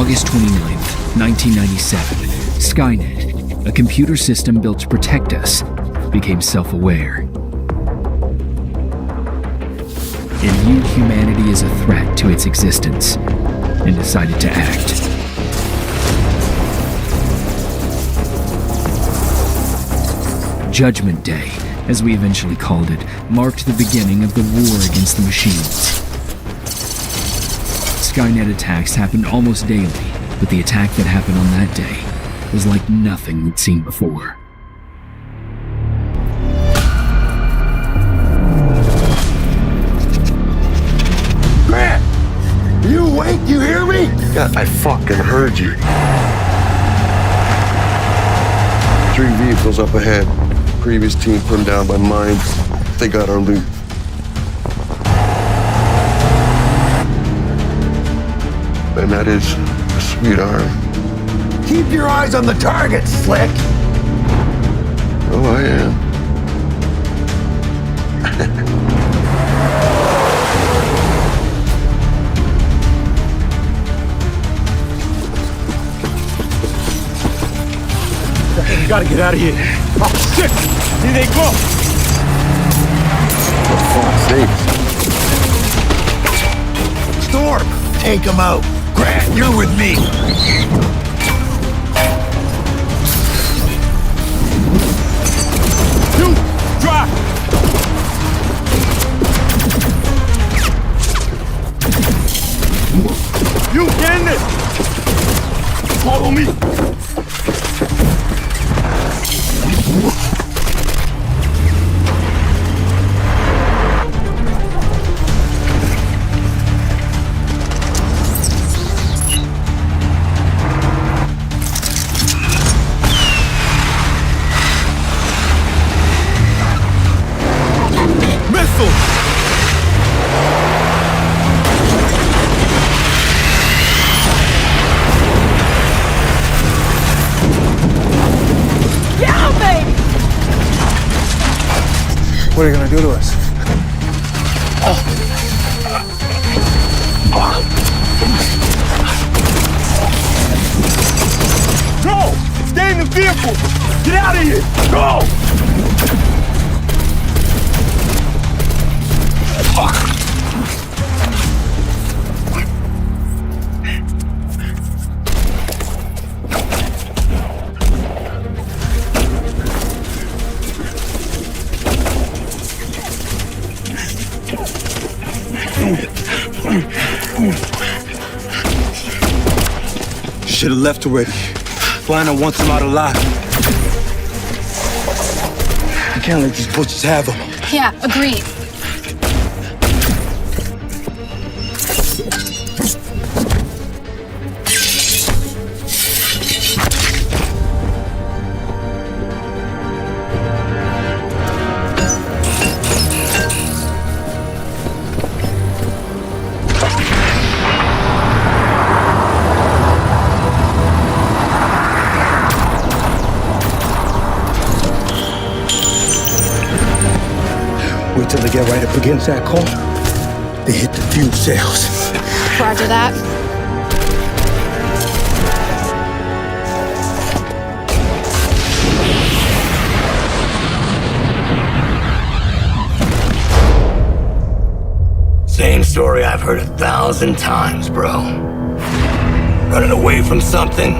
August 29th, 1997, Skynet, a computer system built to protect us, became self-aware. It viewed humanity as a threat to its existence and decided to act. Judgment Day, as we eventually called it, marked the beginning of the war against the machines. Skynet attacks happened almost daily, but the attack that happened on that day was like nothing we'd seen before. Grant! You awake? You hear me? Yeah, I fucking heard you. 3 vehicles up ahead. Previous team put them down by mines. They got our loot. And that is a sweet arm. Keep your eyes on the target, Slick! Oh, I am. You gotta get out of here. Oh, shit! Here they go! For fuck's sake. Storm! Take them out. Grant, you're with me. You, drop! You getting it? Follow me. What are you gonna do to us? Go! Stay in the vehicle! Get out of here! Go! Should've left already. Lionel wants him out alive. I can't let these butchers have him. Yeah, agreed. Wait till they get right up against that corner. They hit the fuel cells. Roger that. Same story I've heard 1,000 times, bro. Running away from something.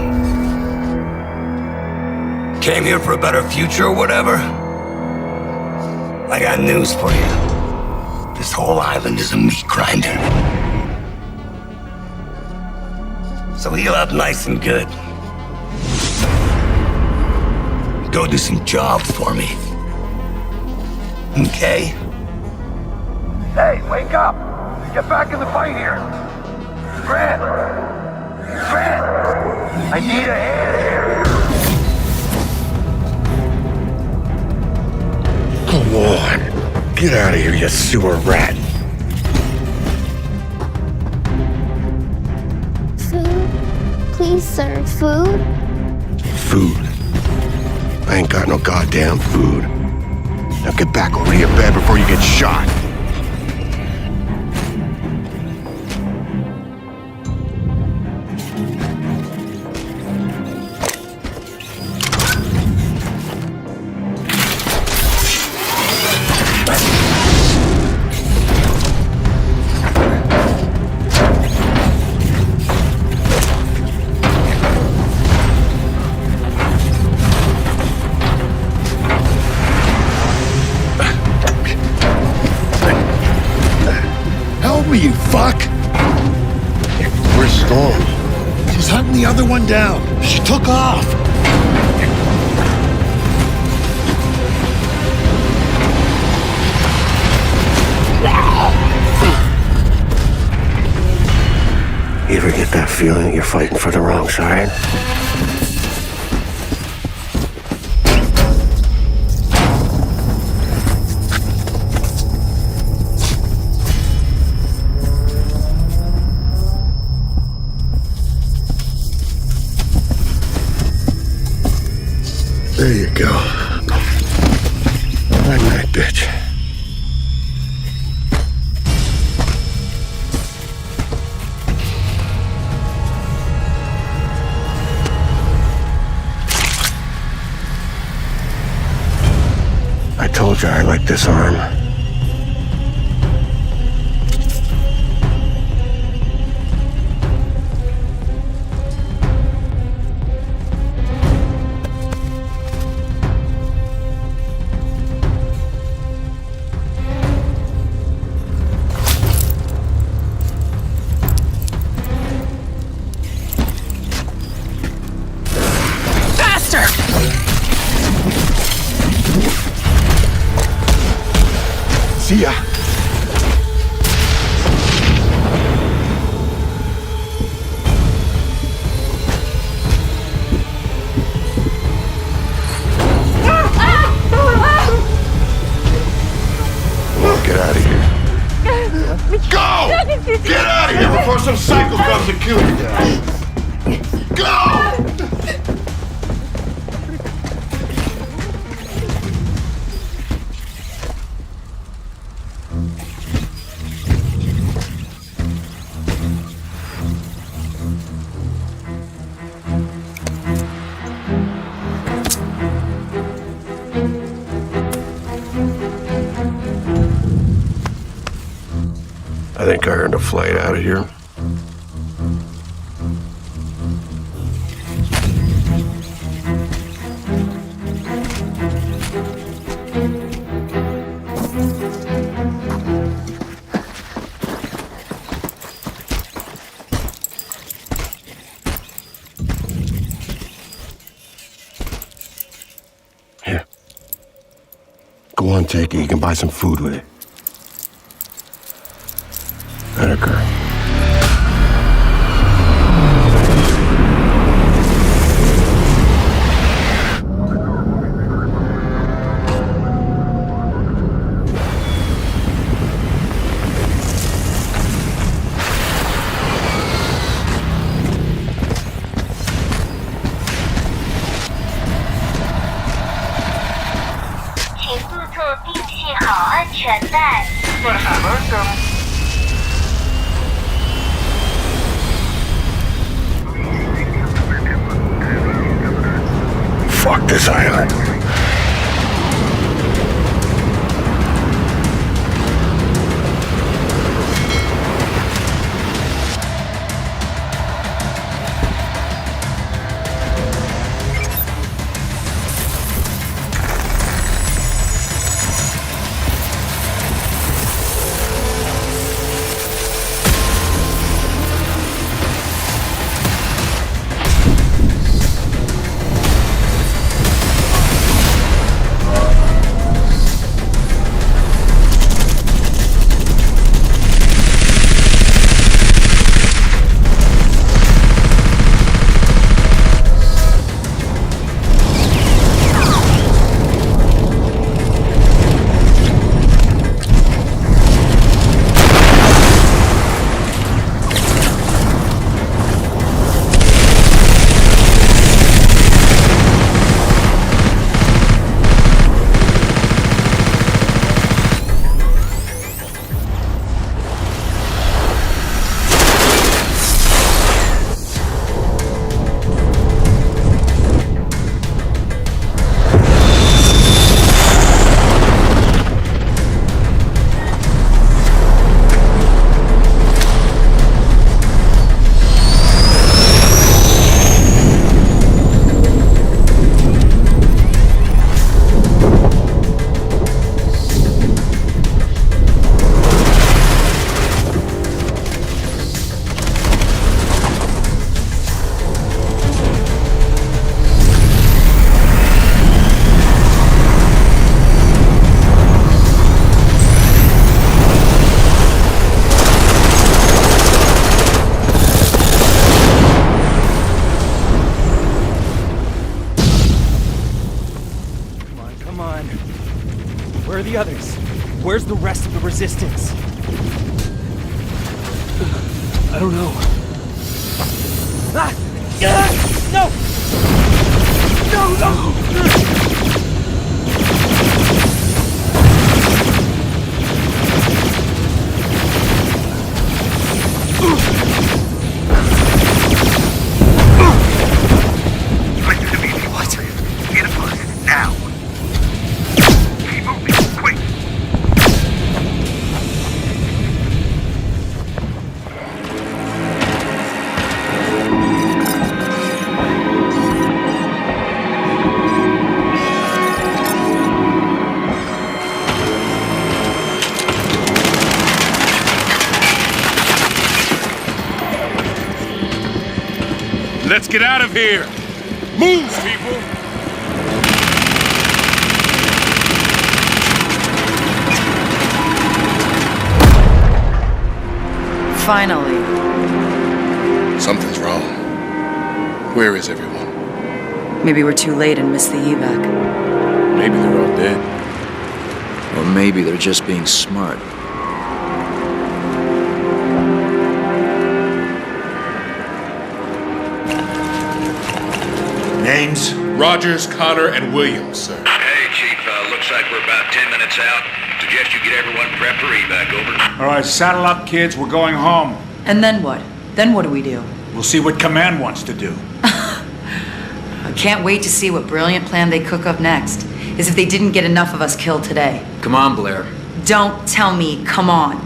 Came here for a better future or whatever. I got news for you. This whole island is a meat grinder. So heal up nice and good. Go do some jobs for me. Okay? Hey, wake up! Get back in the fight here! Grant! Grant! I need a hand here! Come on. Get out of here, you sewer rat. Food? Please, sir, food? Food. I ain't got no goddamn food. Now get back over to your bed before you get shot. fuck? Where's Storm? She's hunting the other one down. She took off. You ever get that feeling that you're fighting for the wrong side? There you go. Night night, bitch. I told you I like this arm. Faster! See ya. Get out of here. Go! Get out of here before some psycho comes and kills you guys. Go! I think I earned a flight out of here. Here. Go on, take it. You can buy some food with it. That girl. Fuck this island. the others? Where's the rest of the resistance? I don't know. Ah! Ah! No! No, no! What? Get him on it now. Keep moving, quick. Let's get out of here! Move, people! Finally. Something's wrong. Where is everyone? Maybe we're too late and missed the evac. Maybe they're all dead. Or maybe they're just being smart. Names? Rogers, Connor, and Williams, sir. Hey, Chief, looks like we're about 10 minutes out. Suggest you get everyone prepped for evac, over. All right, saddle up, kids. We're going home. And then what? Then what do we do? We'll see what Command wants to do. I can't wait to see what brilliant plan they cook up next. As if they didn't get enough of us killed today. Come on, Blair. Don't tell me, come on.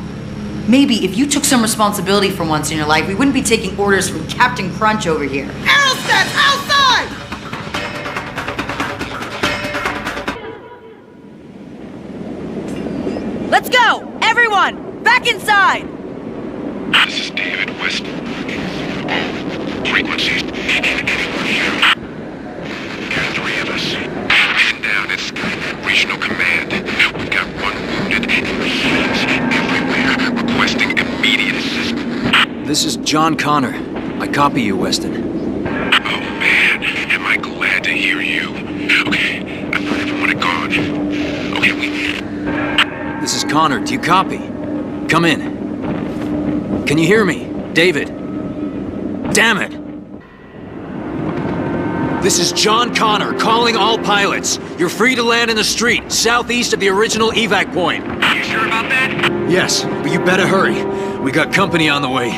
Maybe if you took some responsibility for once in your life, we wouldn't be taking orders from Captain Crunch over here. Aerostats outside! Let's go! Everyone! Back inside! This is David West. Frequencies. Anyone here? There are 3 of us. Man down at Skynet Regional Command. We've got 1 wounded and machines everywhere requesting immediate assistance. This is John Connor. I copy you, Weston. Oh man, am I glad to hear you. Okay, I thought everyone had gone. Okay, This is Connor. Do you copy? Come in. Can you hear me? David. Damn it! This is John Connor, calling all pilots. You're free to land in the street, southeast of the original evac point. you sure about that? Yes, but you better hurry. We got company on the way.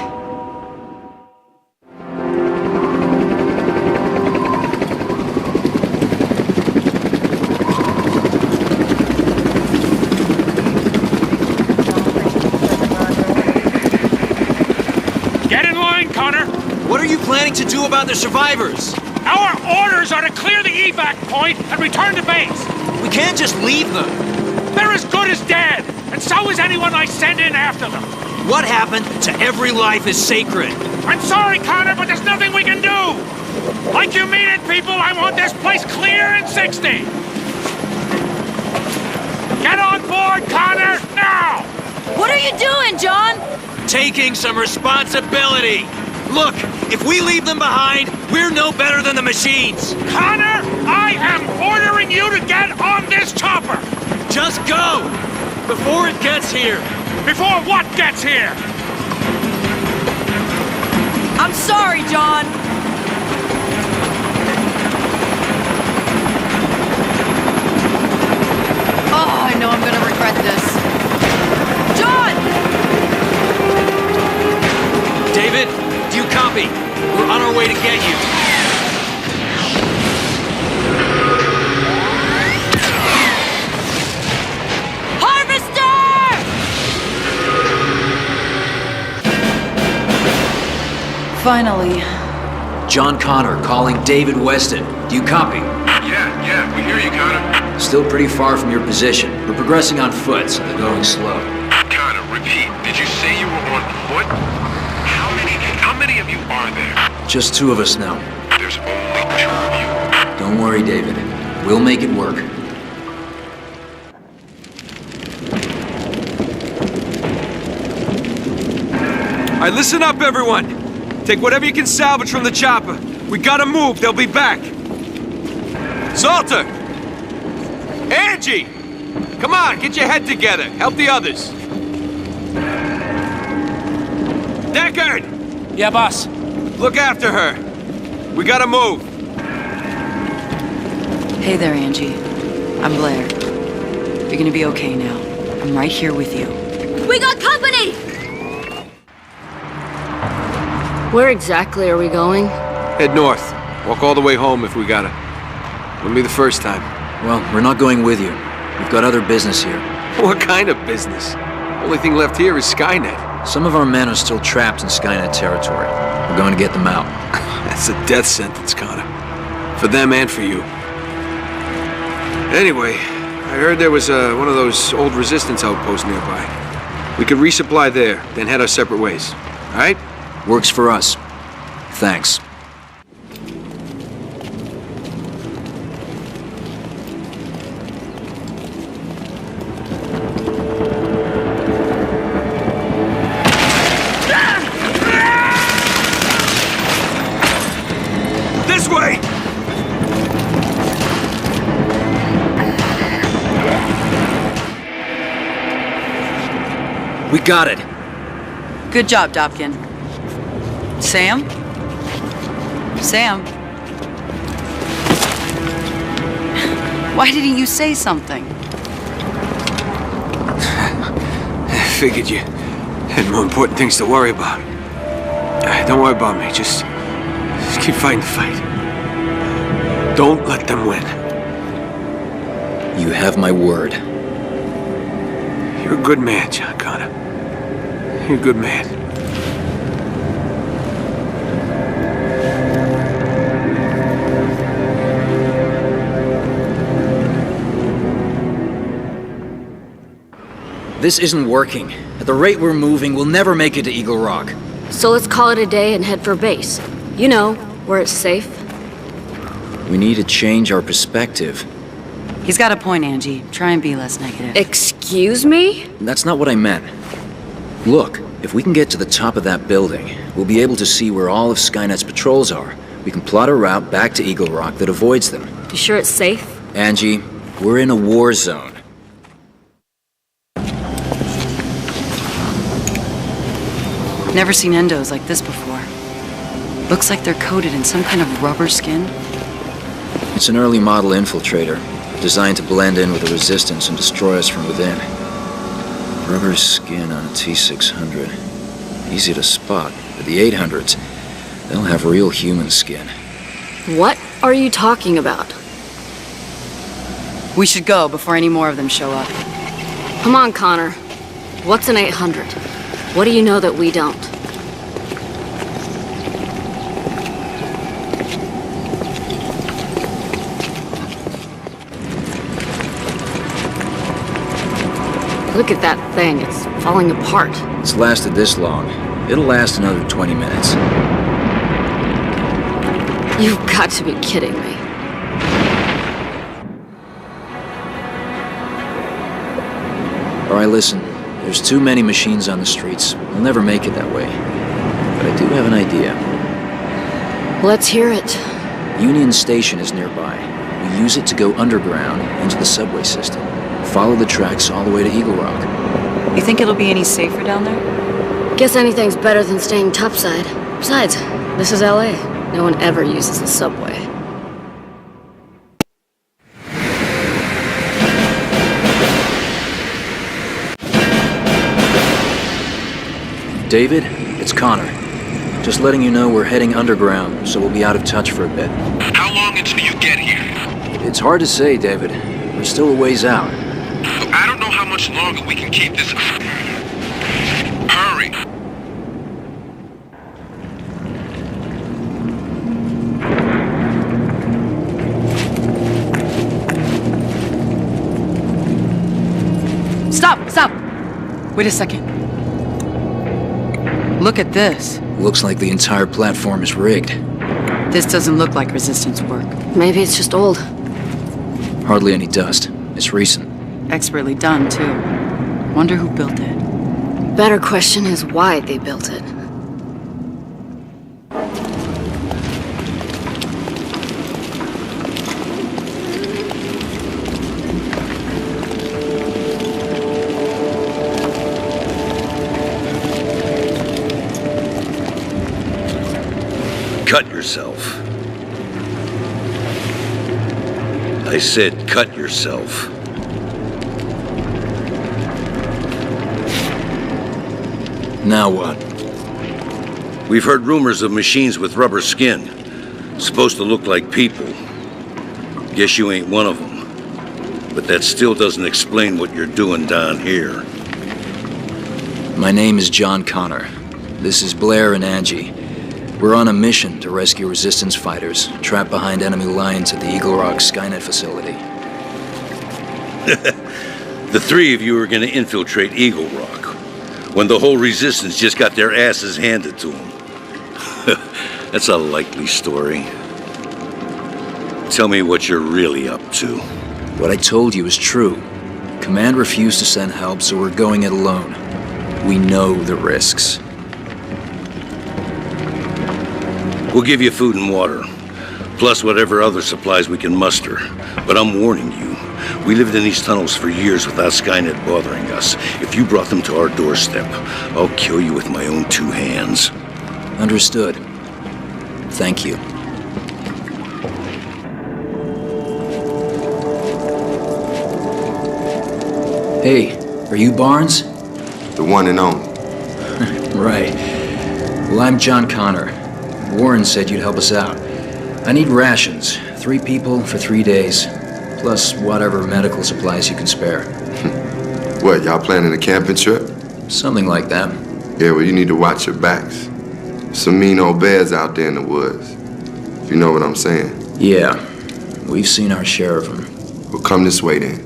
Get in line, Connor! What are you planning to do about the survivors? Our orders are to clear the evac point and return to base. We can't just leave them. They're as good as dead, and so is anyone I send in after them. What happened to every life is sacred? I'm sorry, Connor, but there's nothing we can do. Like you mean it, people, I want this place clear in 60. Get on board, Connor, now! What are you doing, John? Taking some responsibility. Look, if we leave them behind, we're no better than the machines. Connor, I am ordering you to get on this chopper! Just go! Before it gets here. Before what gets here? I'm sorry, John. Oh, I know I'm gonna regret this. John! David, do you copy? We're on our way to get you. Finally. John Connor calling David Weston. Do you copy? Yeah, we hear you, Connor. Still pretty far from your position. We're progressing on foot, so they're going slow. Connor, repeat. Did you say you were on foot? How many of you are there? Just 2 of us now. There's only 2 of you. Don't worry, David. We'll make it work. All right, listen up, everyone. Take whatever you can salvage from the chopper. We gotta move. They'll be back. Salter! Angie! Come on, get your head together. Help the others. Deckard! Yeah, boss. Look after her. We gotta move. Hey there, Angie. I'm Blair. You're gonna be okay now. I'm right here with you. We got company! Where exactly are we going? Head north. Walk all the way home if we gotta. Wouldn't be the first time. Well, we're not going with you. We've got other business here. What kind of business? Only thing left here is Skynet. Some of our men are still trapped in Skynet territory. We're going to get them out. That's a death sentence, Connor. For them and for you. Anyway, I heard there was one of those old resistance outposts nearby. We could resupply there, then head our separate ways. All right? Works for us. Thanks. This way! We got it. Good job, Dobkin. Sam? Sam? Why didn't you say something? Figured you had more important things to worry about. Don't worry about me, just keep fighting the fight. Don't let them win. You have my word. You're a good man, John Connor. You're a good man. This isn't working. At the rate we're moving, we'll never make it to Eagle Rock. So let's call it a day and head for base. You know, where it's safe. We need to change our perspective. He's got a point, Angie. Try and be less negative. Excuse me? That's not what I meant. Look, if we can get to the top of that building, we'll be able to see where all of Skynet's patrols are. We can plot a route back to Eagle Rock that avoids them. You sure it's safe? Angie, we're in a war zone. Never seen endos like this before. Looks like they're coated in some kind of rubber skin. It's an early model infiltrator, designed to blend in with the resistance and destroy us from within. Rubber skin on a T-600. Easy to spot, but the 800s, they'll have real human skin. What are you talking about? We should go before any more of them show up. Come on, Connor. What's an 800? What do you know that we don't? Look at that thing. It's falling apart. It's lasted this long. It'll last another 20 minutes. You've got to be kidding me. All right, listen. There's too many machines on the streets. We'll never make it that way. But I do have an idea. Let's hear it. Union Station is nearby. We use it to go underground into the subway system. Follow the tracks all the way to Eagle Rock. You think it'll be any safer down there? Guess anything's better than staying topside. Besides, this is LA. No one ever uses the subway. David, it's Connor. Just letting you know we're heading underground, so we'll be out of touch for a bit. How long until you get here? It's hard to say, David. We're still a ways out. I don't know how much longer we can keep this. Hurry! Stop! Stop! Wait a second. Look at this. Looks like the entire platform is rigged. This doesn't look like resistance work. Maybe it's just old. Hardly any dust. It's recent. Expertly done, too. Wonder who built it. Better question is why they built it. cut yourself. I said cut yourself. Now what? We've heard rumors of machines with rubber skin. Supposed to look like people. Guess you ain't one of them. But that still doesn't explain what you're doing down here. My name is John Connor. This is Blair and Angie. We're on a mission to rescue resistance fighters trapped behind enemy lines at the Eagle Rock Skynet facility. The three of you are gonna infiltrate Eagle Rock, when the whole resistance just got their asses handed to them. That's a likely story. Tell me what you're really up to. What I told you is true. Command refused to send help, so we're going it alone. We know the risks. We'll give you food and water, plus whatever other supplies we can muster. But I'm warning you, we lived in these tunnels for years without Skynet bothering us. If you brought them to our doorstep, I'll kill you with my own 2 hands. Understood. Thank you. Hey, are you Barnes? The one and only. Right. Well, I'm John Connor. Warren said you'd help us out. I need rations. 3 people for 3 days. Plus whatever medical supplies you can spare. What, y'all planning a camping trip? Something like that. Yeah, well, you need to watch your backs. Some mean old bears out there in the woods. If you know what I'm saying. Yeah, we've seen our share of them. Well, come this way then.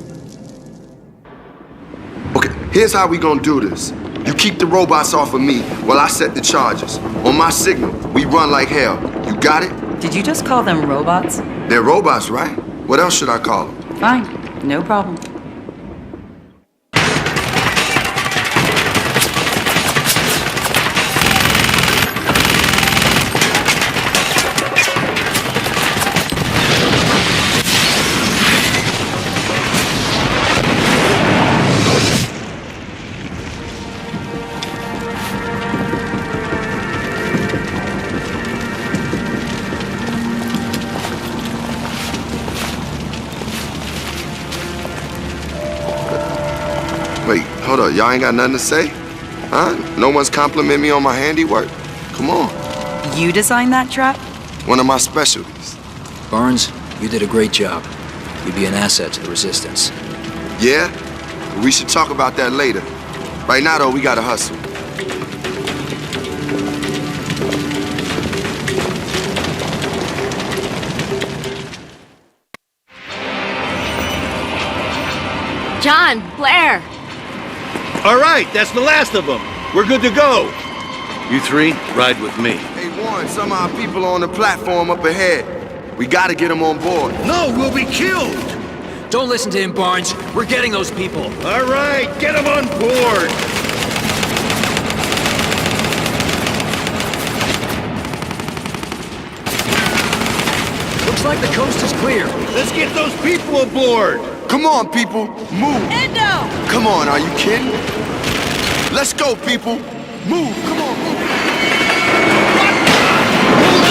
Okay, here's how we gonna do this. You keep the robots off of me while I set the charges. On my signal, we run like hell. You got it? Did you just call them robots? They're robots, right? What else should I call them? Fine, no problem. Wait, hold up. Y'all ain't got nothing to say? Huh? No one's complimenting me on my handiwork? Come on. You designed that trap? One of my specialties. Barnes, you did a great job. You'd be an asset to the Resistance. Yeah? We should talk about that later. Right now, though, we gotta hustle. John, Blair! All right, that's the last of them. We're good to go. You 3, ride with me. Hey, Warren, some of our people are on the platform up ahead. We gotta get them on board. No, we'll be killed. Don't listen to him, Barnes. We're getting those people. All right, get them on board. Looks like the coast is clear. Let's get those people aboard. Come on, people, move. Endo! Come on, are you kidding? Let's go, people. Move, come on, move. Hold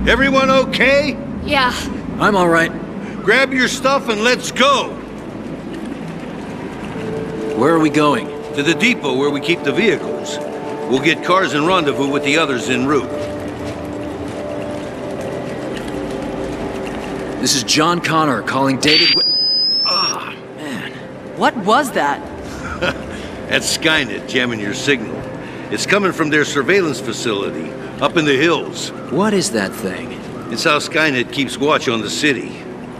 on! Everyone okay? Yeah. I'm all right. Grab your stuff and let's go. Where are we going? To the depot where we keep the vehicles. We'll get cars and rendezvous with the others en route. This is John Connor calling David man. What was that? That's Skynet jamming your signal. It's coming from their surveillance facility, up in the hills. What is that thing? It's how Skynet keeps watch on the city.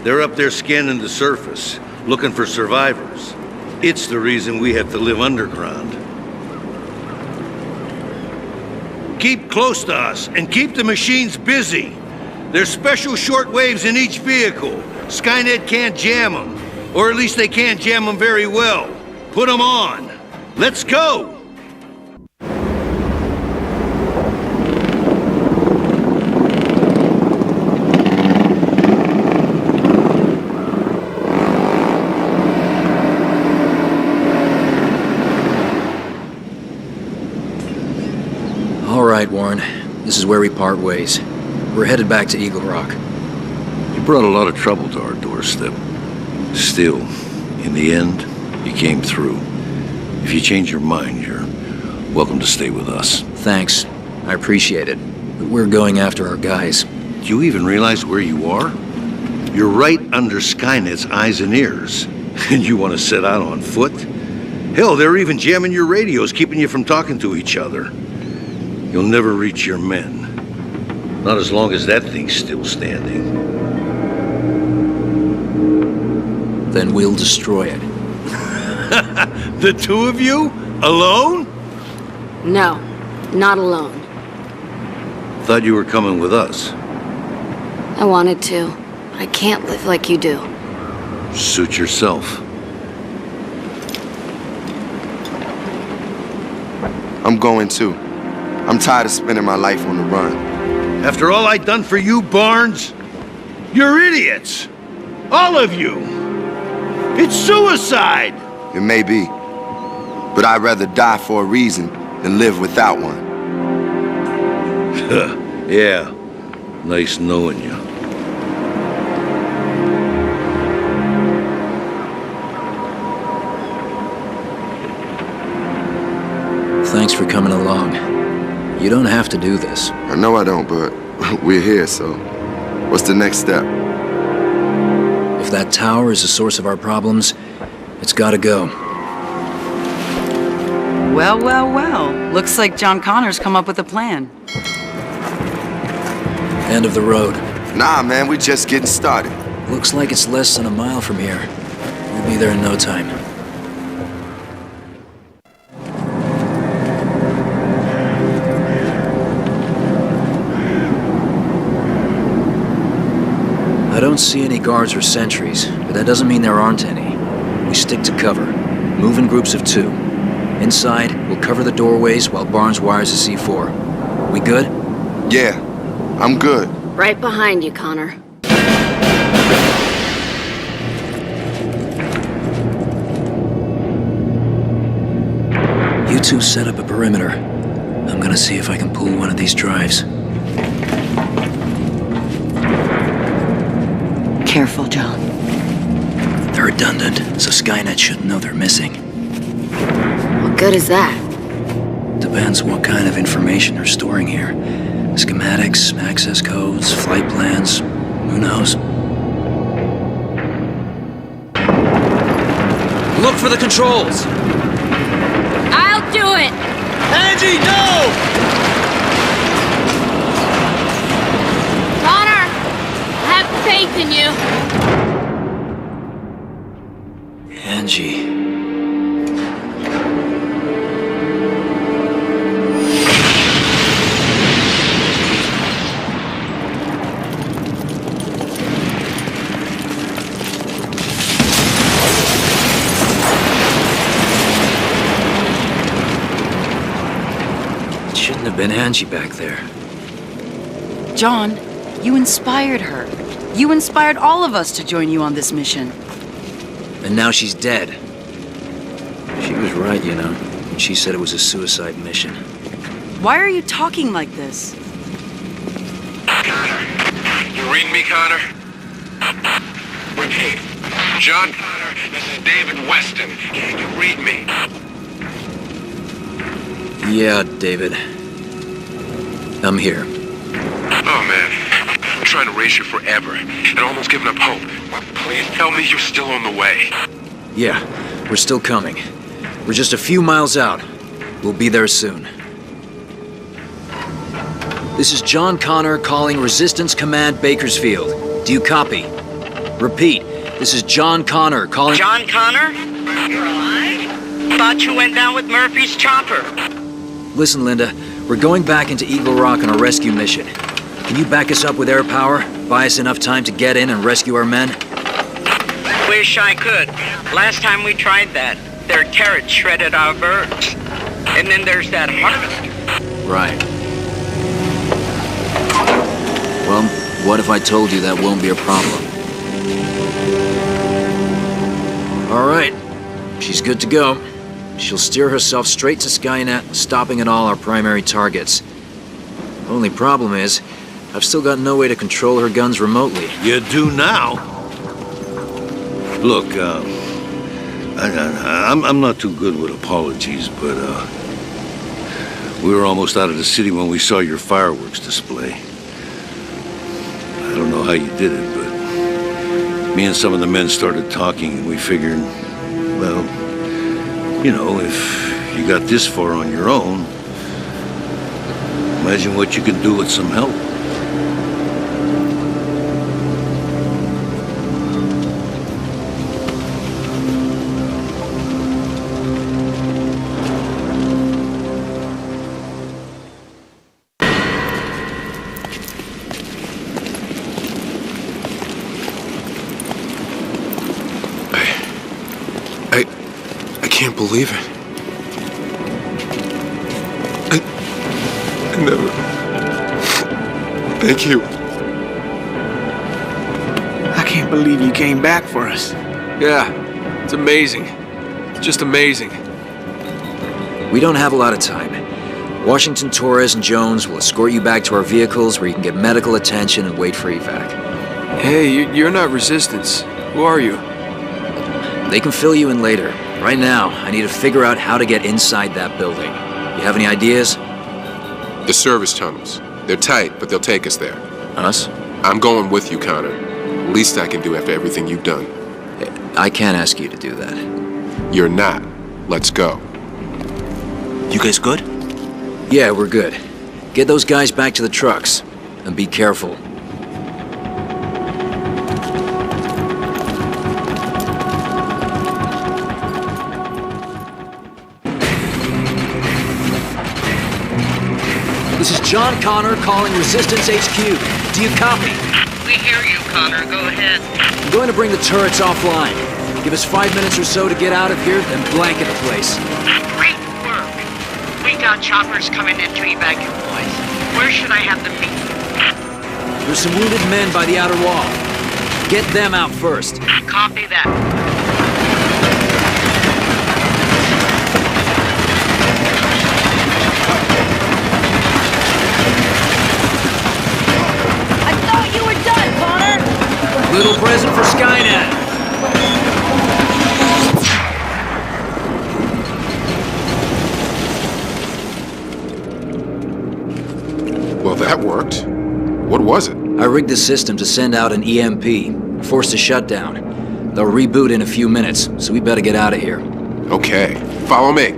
They're up there scanning the surface, looking for survivors. It's the reason we have to live underground. Keep close to us and keep the machines busy. There's special short waves in each vehicle. Skynet can't jam them, or at least they can't jam them very well. Put them on. Let's go! is where we part ways. We're headed back to Eagle Rock. You brought a lot of trouble to our doorstep. Still, in the end, you came through. If you change your mind, you're welcome to stay with us. Thanks. I appreciate it. But we're going after our guys. Do you even realize where you are? You're right under Skynet's eyes and ears. And you want to set out on foot? Hell, they're even jamming your radios, keeping you from talking to each other. You'll never reach your men. Not as long as that thing's still standing. Then we'll destroy it. The two of you? Alone? No, not alone. Thought you were coming with us. I wanted to. I can't live like you do. Suit yourself. I'm going too. I'm tired of spending my life on the run. After all I've done for you, Barnes? You're idiots! All of you! It's suicide! It may be. But I'd rather die for a reason than live without one. Yeah. Nice knowing you. Thanks for coming along. You don't have to do this. I know I don't, but we're here, so what's the next step? If that tower is the source of our problems, it's gotta go. Well, well, well. Looks like John Connor's come up with a plan. End of the road. Nah, man, we're just getting started. Looks like it's less than a mile from here. We'll be there in no time. I don't see any guards or sentries, but that doesn't mean there aren't any. We stick to cover. Move in groups of 2. Inside, we'll cover the doorways while Barnes wires the C4. We good? Yeah, I'm good. Right behind you, Connor. You two set up a perimeter. I'm gonna see if I can pull one of these drives. Careful, John. They're redundant, so Skynet shouldn't know they're missing. What good is that? Depends what kind of information they're storing here. Schematics, access codes, flight plans, who knows? Look for the controls! I'll do it! Angie, no! Connor! I have faith in you. Angie. Shouldn't have been Angie back there. John, you inspired her. You inspired all of us to join you on this mission. And now she's dead. She was right, you know, when she said it was a suicide mission. Why are you talking like this? Connor, you read me, Connor? Repeat. John Connor, this is David Weston. Can you read me? Yeah, David. I'm here. Oh, man. I'm trying to raise you forever and almost giving up hope. Please tell me you're still on the way. Yeah, we're still coming. We're just a few miles out. We'll be there soon. This is John Connor calling Resistance Command Bakersfield. Do you copy? Repeat, this is John Connor calling... John Connor? You're alive? Thought you went down with Murphy's chopper. Listen, Linda, we're going back into Eagle Rock on a rescue mission. Can you back us up with air power? Buy us enough time to get in and rescue our men? Wish I could. Last time we tried that, their turrets shredded our birds. And then there's that harvest. Right. Well, what if I told you that won't be a problem? All right. She's good to go. She'll steer herself straight to Skynet, stopping at all our primary targets. Only problem is, I've still got no way to control her guns remotely. You do now? Look, I'm not too good with apologies, but we were almost out of the city when we saw your fireworks display. I don't know how you did it, but me and some of the men started talking, and we figured, well, you know, if you got this far on your own, imagine what you can do with some help. I can't believe it. I never... Thank you. I can't believe you came back for us. Yeah, it's amazing. It's just amazing. We don't have a lot of time. Washington, Torres, and Jones will escort you back to our vehicles where you can get medical attention and wait for evac. Hey, you're not Resistance. Who are you? They can fill you in later. Right now, I need to figure out how to get inside that building. You have any ideas? The service tunnels. They're tight, but they'll take us there. Us? I'm going with you, Connor. Least I can do after everything you've done. I can't ask you to do that. You're not. Let's go. You guys good? Yeah, we're good. Get those guys back to the trucks. And be careful. This is John Connor calling Resistance HQ. Do you copy? We hear you, Connor. Go ahead. I'm going to bring the turrets offline. Give us 5 minutes or so to get out of here, then blanket the place. Great work. We got choppers coming in to evac you boys. Where should I have them meet? There's some wounded men by the outer wall. Get them out first. Copy that. Little present for Skynet. Well, that worked. What was it? I rigged the system to send out an EMP, force a shutdown. They'll reboot in a few minutes, so we better get out of here. Okay, follow me.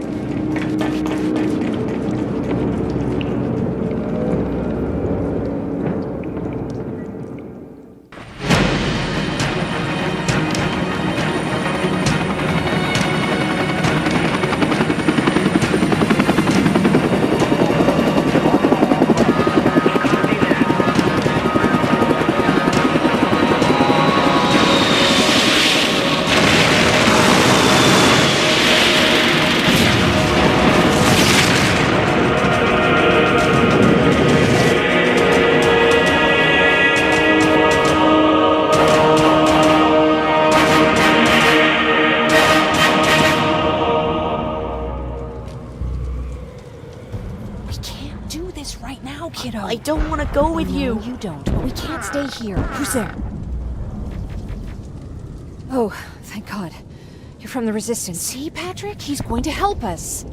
I don't want to go with you. No, you don't, but we can't stay here. Who's there? Oh, thank God. You're from the Resistance. See, Patrick? He's going to help us.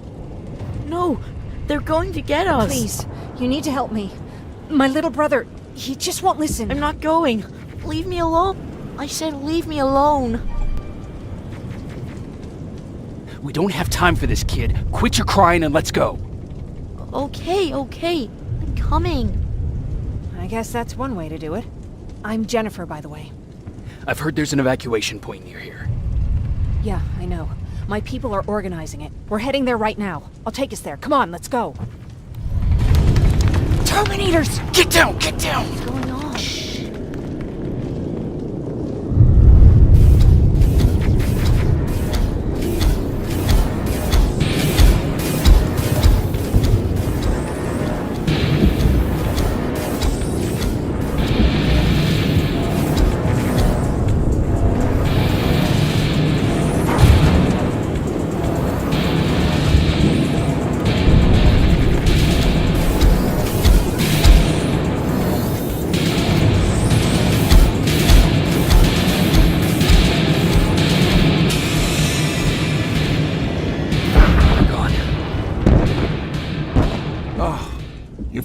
No, they're going to get us. Please, you need to help me. My little brother, he just won't listen. I'm not going. Leave me alone. I said leave me alone. We don't have time for this, kid. Quit your crying and let's go. Okay. I'm coming. I guess that's one way to do it. I'm Jennifer, by the way. I've heard there's an evacuation point near here. Yeah, I know. My people are organizing it. We're heading there right now. I'll take us there. Come on, let's go. Terminators! Get down! Get down! What's going on? Shh.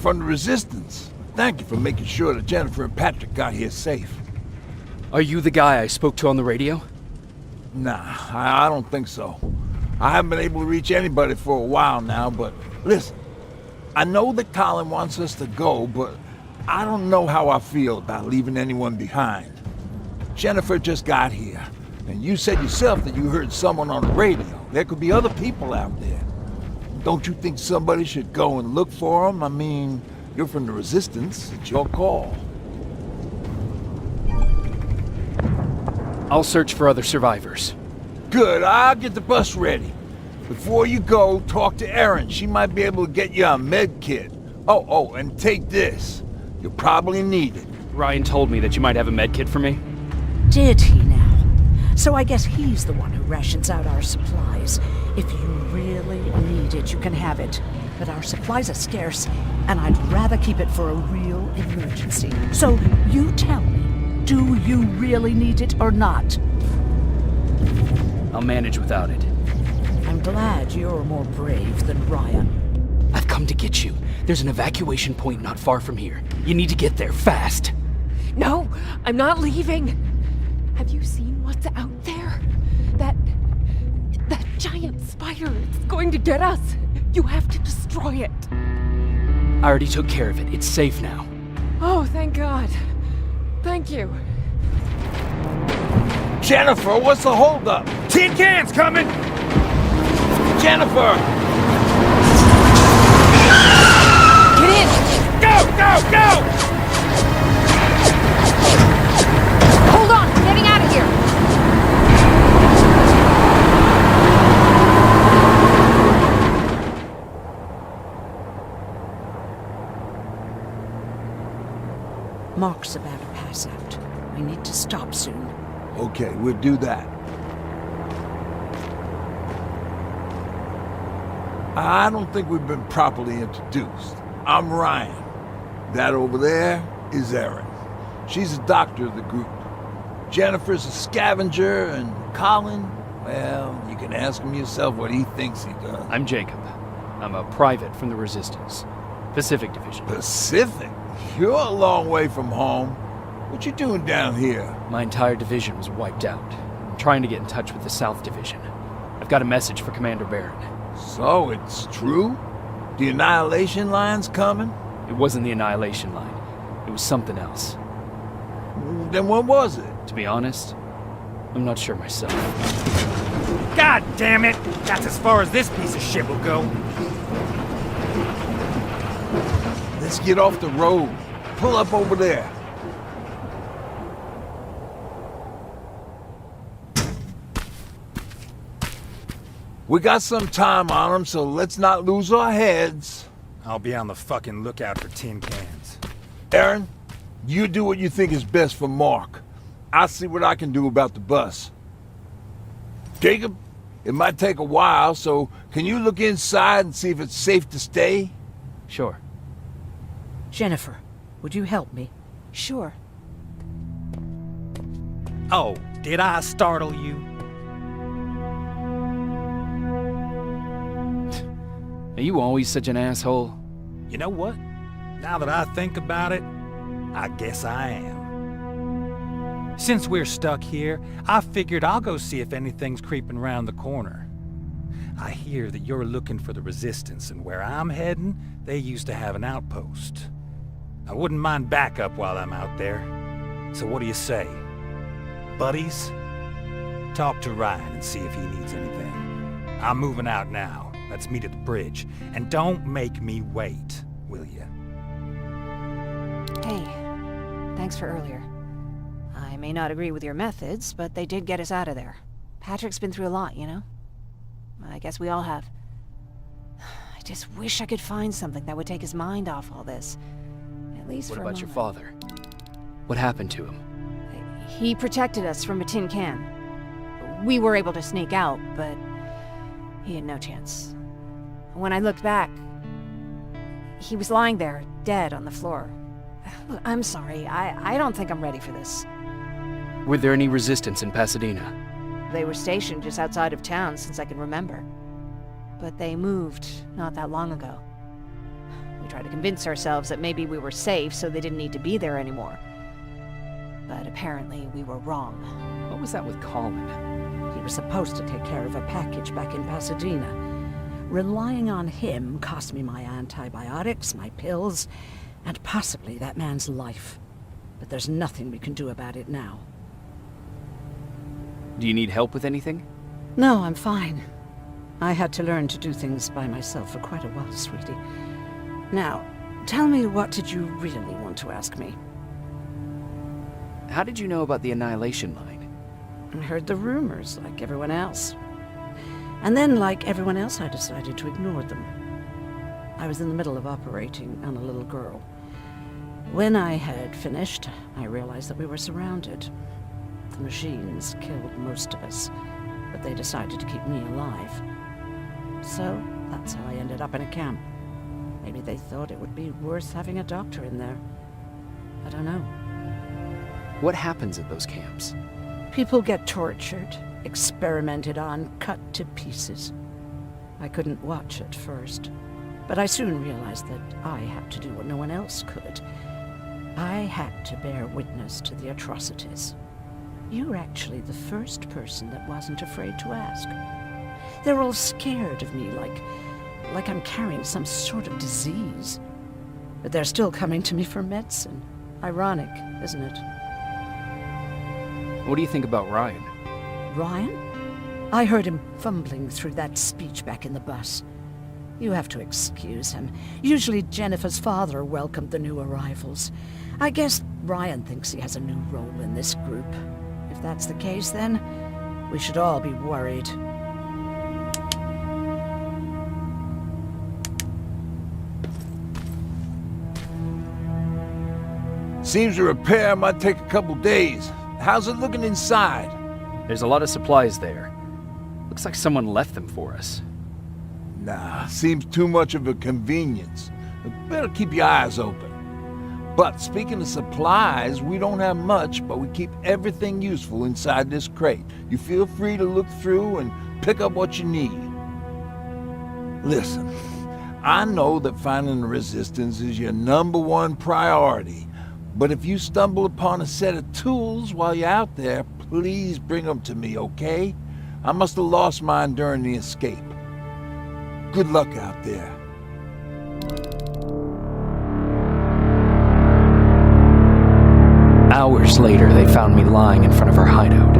from the Resistance. Thank you for making sure that Jennifer and Patrick got here safe. Are you the guy I spoke to on the radio? Nah, I don't think so. I haven't been able to reach anybody for a while now, but listen, I know that Colin wants us to go, but I don't know how I feel about leaving anyone behind. Jennifer just got here, and you said yourself that you heard someone on the radio. There could be other people out there. Don't you think somebody should go and look for them? I mean, you're from the Resistance. It's your call. I'll search for other survivors. Good, I'll get the bus ready. Before you go, talk to Erin. She might be able to get you a med kit. Oh, and take this. You'll probably need it. Ryan told me that you might have a med kit for me. Did he now? So I guess he's the one who rations out our supplies. If you really need it, you can have it. But our supplies are scarce, and I'd rather keep it for a real emergency. So you tell me, do you really need it or not? I'll manage without it. I'm glad you're more brave than Ryan. I've come to get you. There's an evacuation point not far from here. You need to get there fast. No, I'm not leaving. Have you seen what's out there? That giant spider. It's going to get us. You have to destroy it. I already took care of it. It's safe now. Oh, thank God. Thank you. Jennifer, what's the holdup? Tin cans coming! Jennifer! Get in! Go! Hold on, I'm getting out of here! Mark's about to pass out. We need to stop soon. Okay, we'll do that. I don't think we've been properly introduced. I'm Ryan. That over there is Erin. She's the doctor of the group. Jennifer's a scavenger, and Colin, well, you can ask him yourself what he thinks he does. I'm Jacob. I'm a private from the Resistance. Pacific Division. Pacific? You're a long way from home. What you doing down here? My entire division was wiped out. I'm trying to get in touch with the South Division. I've got a message for Commander Barron. So, it's true? The Annihilation Line's coming? It wasn't the Annihilation Line. It was something else. Then what was it? To be honest, I'm not sure myself. God damn it! That's as far as this piece of shit will go. Let's get off the road. Pull up over there. We got some time on them, so let's not lose our heads. I'll be on the fucking lookout for tin cans. Erin, you do what you think is best for Mark. I'll see what I can do about the bus. Jacob, it might take a while, so can you look inside and see if it's safe to stay? Sure. Jennifer, would you help me? Sure. Oh, did I startle you? Are you always such an asshole? You know what? Now that I think about it, I guess I am. Since we're stuck here, I figured I'll go see if anything's creeping around the corner. I hear that you're looking for the Resistance, and where I'm heading, they used to have an outpost. I wouldn't mind backup while I'm out there. So what do you say? Buddies? Talk to Ryan and see if he needs anything. I'm moving out now. Let's meet at the bridge. And don't make me wait, will you? Hey, thanks for earlier. I may not agree with your methods, but they did get us out of there. Patrick's been through a lot, you know? I guess we all have. I just wish I could find something that would take his mind off all this. At least for a moment. What about your father? What happened to him? He protected us from a tin can. We were able to sneak out, but he had no chance. When I looked back, he was lying there, dead on the floor. Look, I'm sorry. I don't think I'm ready for this. Were there any resistance in Pasadena? They were stationed just outside of town since I can remember. But they moved not that long ago. We tried to convince ourselves that maybe we were safe, so they didn't need to be there anymore. But apparently we were wrong. What was that with Colin? He was supposed to take care of a package back in Pasadena. Relying on him cost me my antibiotics, my pills, and possibly that man's life. But there's nothing we can do about it now. Do you need help with anything? No, I'm fine. I had to learn to do things by myself for quite a while, sweetie. Now, tell me, what did you really want to ask me? How did you know about the Annihilation Line? I heard the rumors, like everyone else. And then, like everyone else, I decided to ignore them. I was in the middle of operating on a little girl. When I had finished, I realized that we were surrounded. The machines killed most of us, but they decided to keep me alive. So, that's how I ended up in a camp. Maybe they thought it would be worth having a doctor in there. I don't know. What happens at those camps? People get tortured, experimented on, cut to pieces. I couldn't watch at first, but I soon realized that I had to do what no one else could. I had to bear witness to the atrocities. You're actually the first person that wasn't afraid to ask. They're all scared of me, like I'm carrying some sort of disease. But they're still coming to me for medicine. Ironic, isn't it? What do you think about Ryan? Ryan? I heard him fumbling through that speech back in the bus. You have to excuse him. Usually Jennifer's father welcomed the new arrivals. I guess Ryan thinks he has a new role in this group. If that's the case, then we should all be worried. Seems the repair might take a couple days. How's it looking inside? There's a lot of supplies there. Looks like someone left them for us. Nah, seems too much of a convenience. Better keep your eyes open. But speaking of supplies, we don't have much, but we keep everything useful inside this crate. You feel free to look through and pick up what you need. Listen, I know that finding the resistance is your #1 priority, but if you stumble upon a set of tools while you're out there, please bring them to me, okay? I must have lost mine during the escape. Good luck out there. Hours later, they found me lying in front of our hideout.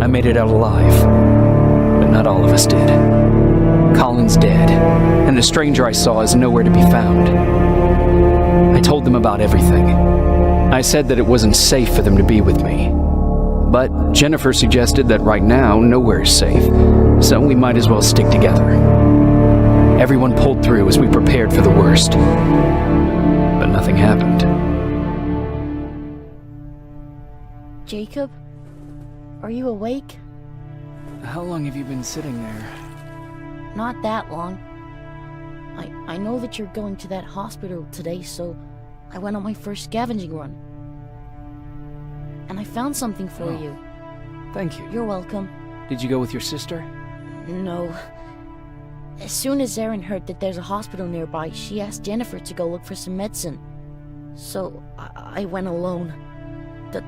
I made it out alive, but not all of us did. Colin's dead, and the stranger I saw is nowhere to be found. I told them about everything. I said that it wasn't safe for them to be with me. But Jennifer suggested that right now, nowhere is safe, so we might as well stick together. Everyone pulled through as we prepared for the worst. But nothing happened. Jacob? Are you awake? How long have you been sitting there? Not that long. I know that you're going to that hospital today, so I went on my first scavenging run. And I found something for you. Thank you. You're welcome. Did you go with your sister? No. As soon as Erin heard that there's a hospital nearby, she asked Jennifer to go look for some medicine. So I went alone.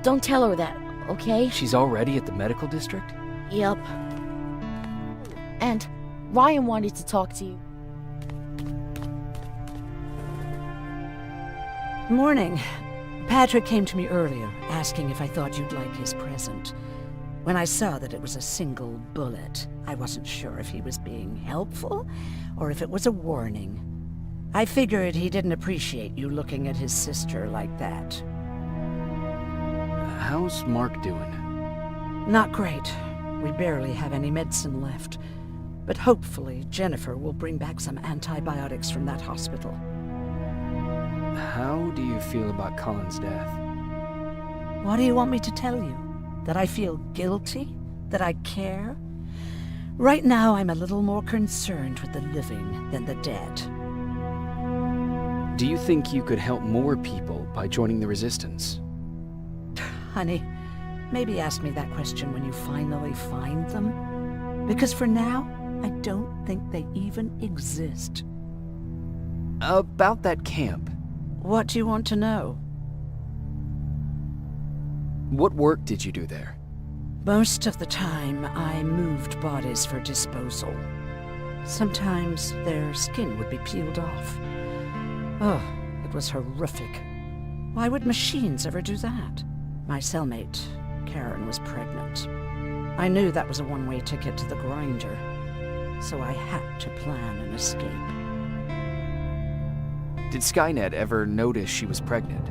Don't tell her that, okay? She's already at the medical district? Yup. And Ryan wanted to talk to you. Morning. Patrick came to me earlier, asking if I thought you'd like his present. When I saw that it was a single bullet, I wasn't sure if he was being helpful or if it was a warning. I figured he didn't appreciate you looking at his sister like that. How's Mark doing? Not great. We barely have any medicine left. But hopefully Jennifer will bring back some antibiotics from that hospital. How do you feel about Colin's death? What do you want me to tell you? That I feel guilty? That I care? Right now, I'm a little more concerned with the living than the dead. Do you think you could help more people by joining the Resistance? Honey, maybe ask me that question when you finally find them. Because for now, I don't think they even exist. About that camp. What do you want to know? What work did you do there? Most of the time, I moved bodies for disposal. Sometimes their skin would be peeled off. Oh, it was horrific. Why would machines ever do that? My cellmate, Karen, was pregnant. I knew that was a one-way ticket to the grinder, so I had to plan an escape. Did Skynet ever notice she was pregnant?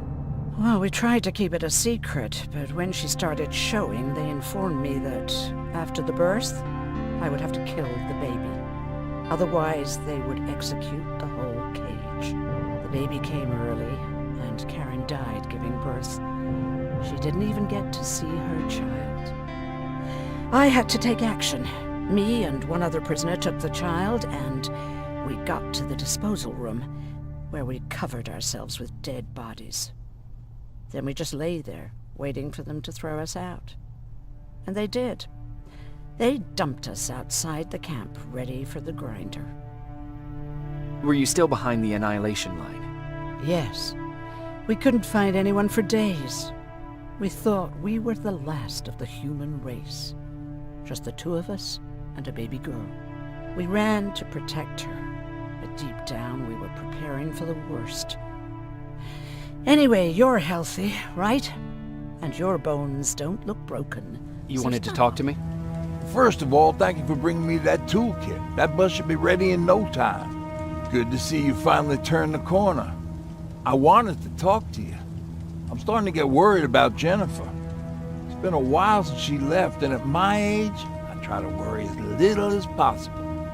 Well, we tried to keep it a secret, but when she started showing, they informed me that after the birth, I would have to kill the baby. Otherwise, they would execute the whole cage. The baby came early, and Karen died giving birth. She didn't even get to see her child. I had to take action. Me and one other prisoner took the child, and we got to the disposal room, where we covered ourselves with dead bodies. Then we just lay there, waiting for them to throw us out. And they did. They dumped us outside the camp, ready for the grinder. Were you still behind the annihilation line? Yes. We couldn't find anyone for days. We thought we were the last of the human race. Just the two of us and a baby girl. We ran to protect her, but deep down we were preparing for the worst. Anyway, you're healthy, right? And your bones don't look broken. You wanted to talk to me? First of all, thank you for bringing me that toolkit. That bus should be ready in no time. Good to see you finally turned the corner. I wanted to talk to you. I'm starting to get worried about Jennifer. It's been a while since she left, and at my age, I try to worry as little as possible.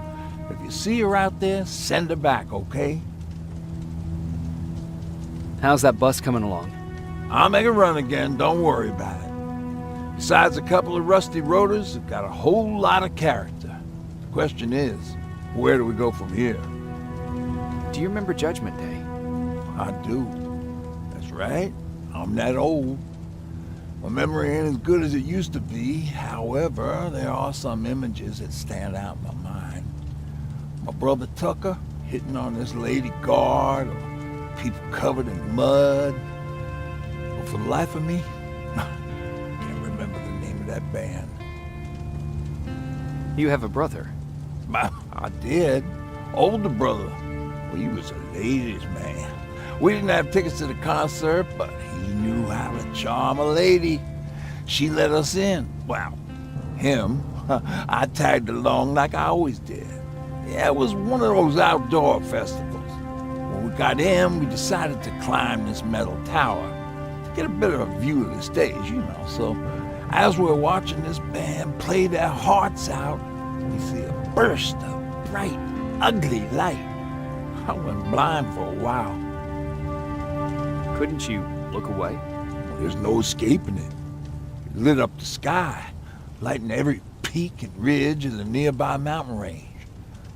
If you see her out there, send her back, okay? How's that bus coming along? I'll make a run again, don't worry about it. Besides a couple of rusty rotors, it's got a whole lot of character. The question is, where do we go from here? Do you remember Judgment Day? I do. That's right. I'm that old. My memory ain't as good as it used to be. However, there are some images that stand out in my mind. My brother Tucker hitting on this lady guard, or people covered in mud. But for the life of me, I can't remember the name of that band. You have a brother? I did. Older brother. Well, he was a ladies' man. We didn't have tickets to the concert, but he knew how to charm a lady. She let us in. Well, him. I tagged along like I always did. Yeah, it was one of those outdoor festivals. When we got in, we decided to climb this metal tower to get a bit of a view of the stage, you know. So, as we're watching this band play their hearts out, we see a burst of bright, ugly light. I went blind for a while. Couldn't you look away? Well, there's no escaping it. It lit up the sky, lighting every peak and ridge of the nearby mountain range.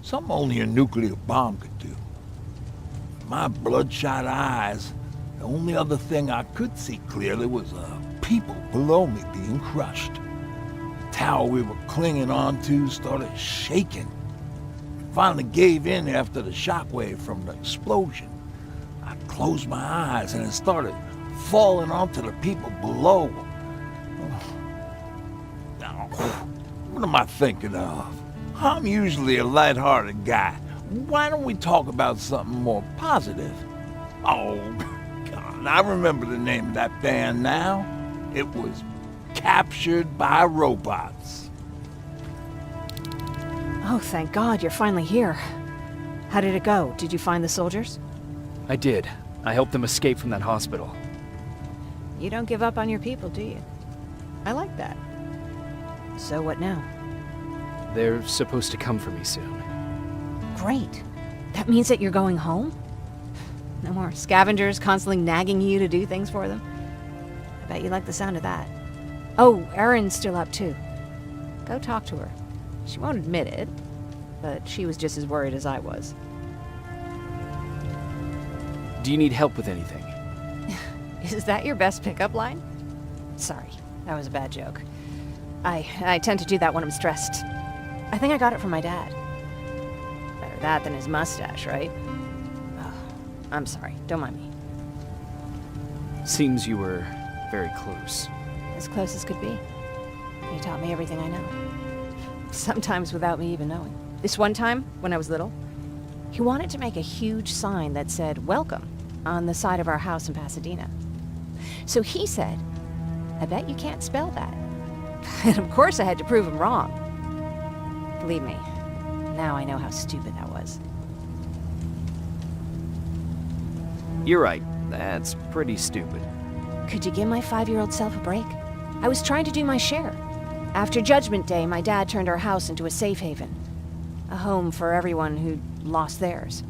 Something only a nuclear bomb could do. My bloodshot eyes, the only other thing I could see clearly was people below me being crushed. The tower we were clinging onto started shaking. It finally gave in after the shockwave from the explosion. I closed my eyes and it started falling onto the people below. Now, what am I thinking of? I'm usually a lighthearted guy. Why don't we talk about something more positive? Oh, God, I remember the name of that band now. It was Captured by Robots. Oh, thank God, you're finally here. How did it go? Did you find the soldiers? I did. I helped them escape from that hospital. You don't give up on your people, do you? I like that. So what now? They're supposed to come for me soon. Great. That means that you're going home? No more scavengers constantly nagging you to do things for them? I bet you like the sound of that. Oh, Erin's still up too. Go talk to her. She won't admit it, but she was just as worried as I was. Do you need help with anything? Is that your best pickup line? Sorry, that was a bad joke. I tend to do that when I'm stressed. I think I got it from my dad. Better that than his mustache, right? Oh, I'm sorry. Don't mind me. Seems you were very close. As close as could be. He taught me everything I know. Sometimes without me even knowing. This one time, when I was little, he wanted to make a huge sign that said, "Welcome," on the side of our house in Pasadena. So he said, "I bet you can't spell that." And of course I had to prove him wrong. Believe me, now I know how stupid that was. You're right. That's pretty stupid. Could you give my 5-year-old self a break? I was trying to do my share. After Judgment Day, my dad turned our house into a safe haven. A home for everyone who'd lost theirs.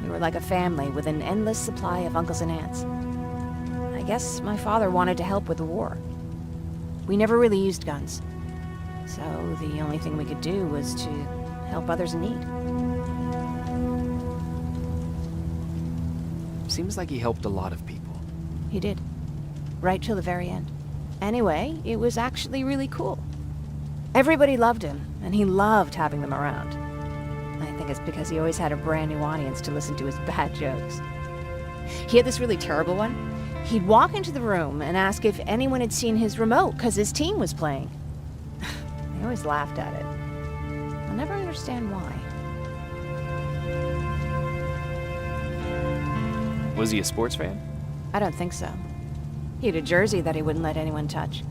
We were like a family with an endless supply of uncles and aunts. I guess my father wanted to help with the war. We never really used guns. So the only thing we could do was to help others in need. Seems like he helped a lot of people. He did. Right till the very end. Anyway, it was actually really cool. Everybody loved him, and he loved having them around. I think it's because he always had a brand new audience to listen to his bad jokes. He had this really terrible one. He'd walk into the room and ask if anyone had seen his remote because his team was playing. I always laughed at it. I'll never understand why. Was he a sports fan? I don't think so. He had a jersey that he wouldn't let anyone touch.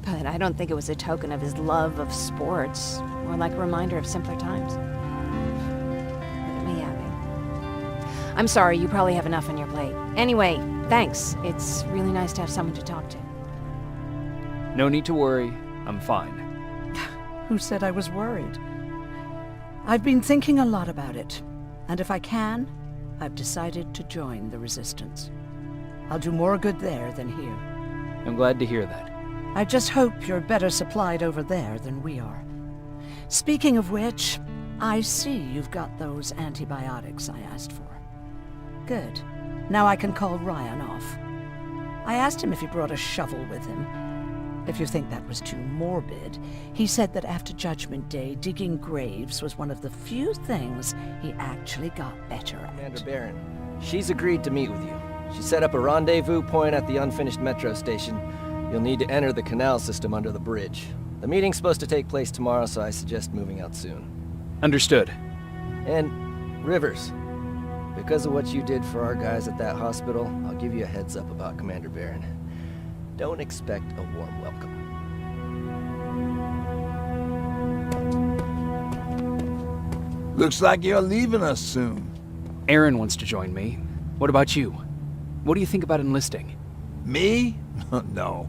But I don't think it was a token of his love of sports, or like a reminder of simpler times. Look at me yapping. I'm sorry, you probably have enough on your plate. Anyway, thanks. It's really nice to have someone to talk to. No need to worry. I'm fine. Who said I was worried? I've been thinking a lot about it, and if I can, I've decided to join the Resistance. I'll do more good there than here. I'm glad to hear that. I just hope you're better supplied over there than we are. Speaking of which, I see you've got those antibiotics I asked for. Good. Now I can call Ryan off. I asked him if he brought a shovel with him. If you think that was too morbid, he said that after Judgment Day, digging graves was one of the few things he actually got better at. Commander Barron, she's agreed to meet with you. She set up a rendezvous point at the unfinished metro station. You'll need to enter the canal system under the bridge. The meeting's supposed to take place tomorrow, so I suggest moving out soon. Understood. And, Rivers, because of what you did for our guys at that hospital, I'll give you a heads up about Commander Barron. Don't expect a warm welcome. Looks like you're leaving us soon. Aaron wants to join me. What about you? What do you think about enlisting? Me? No.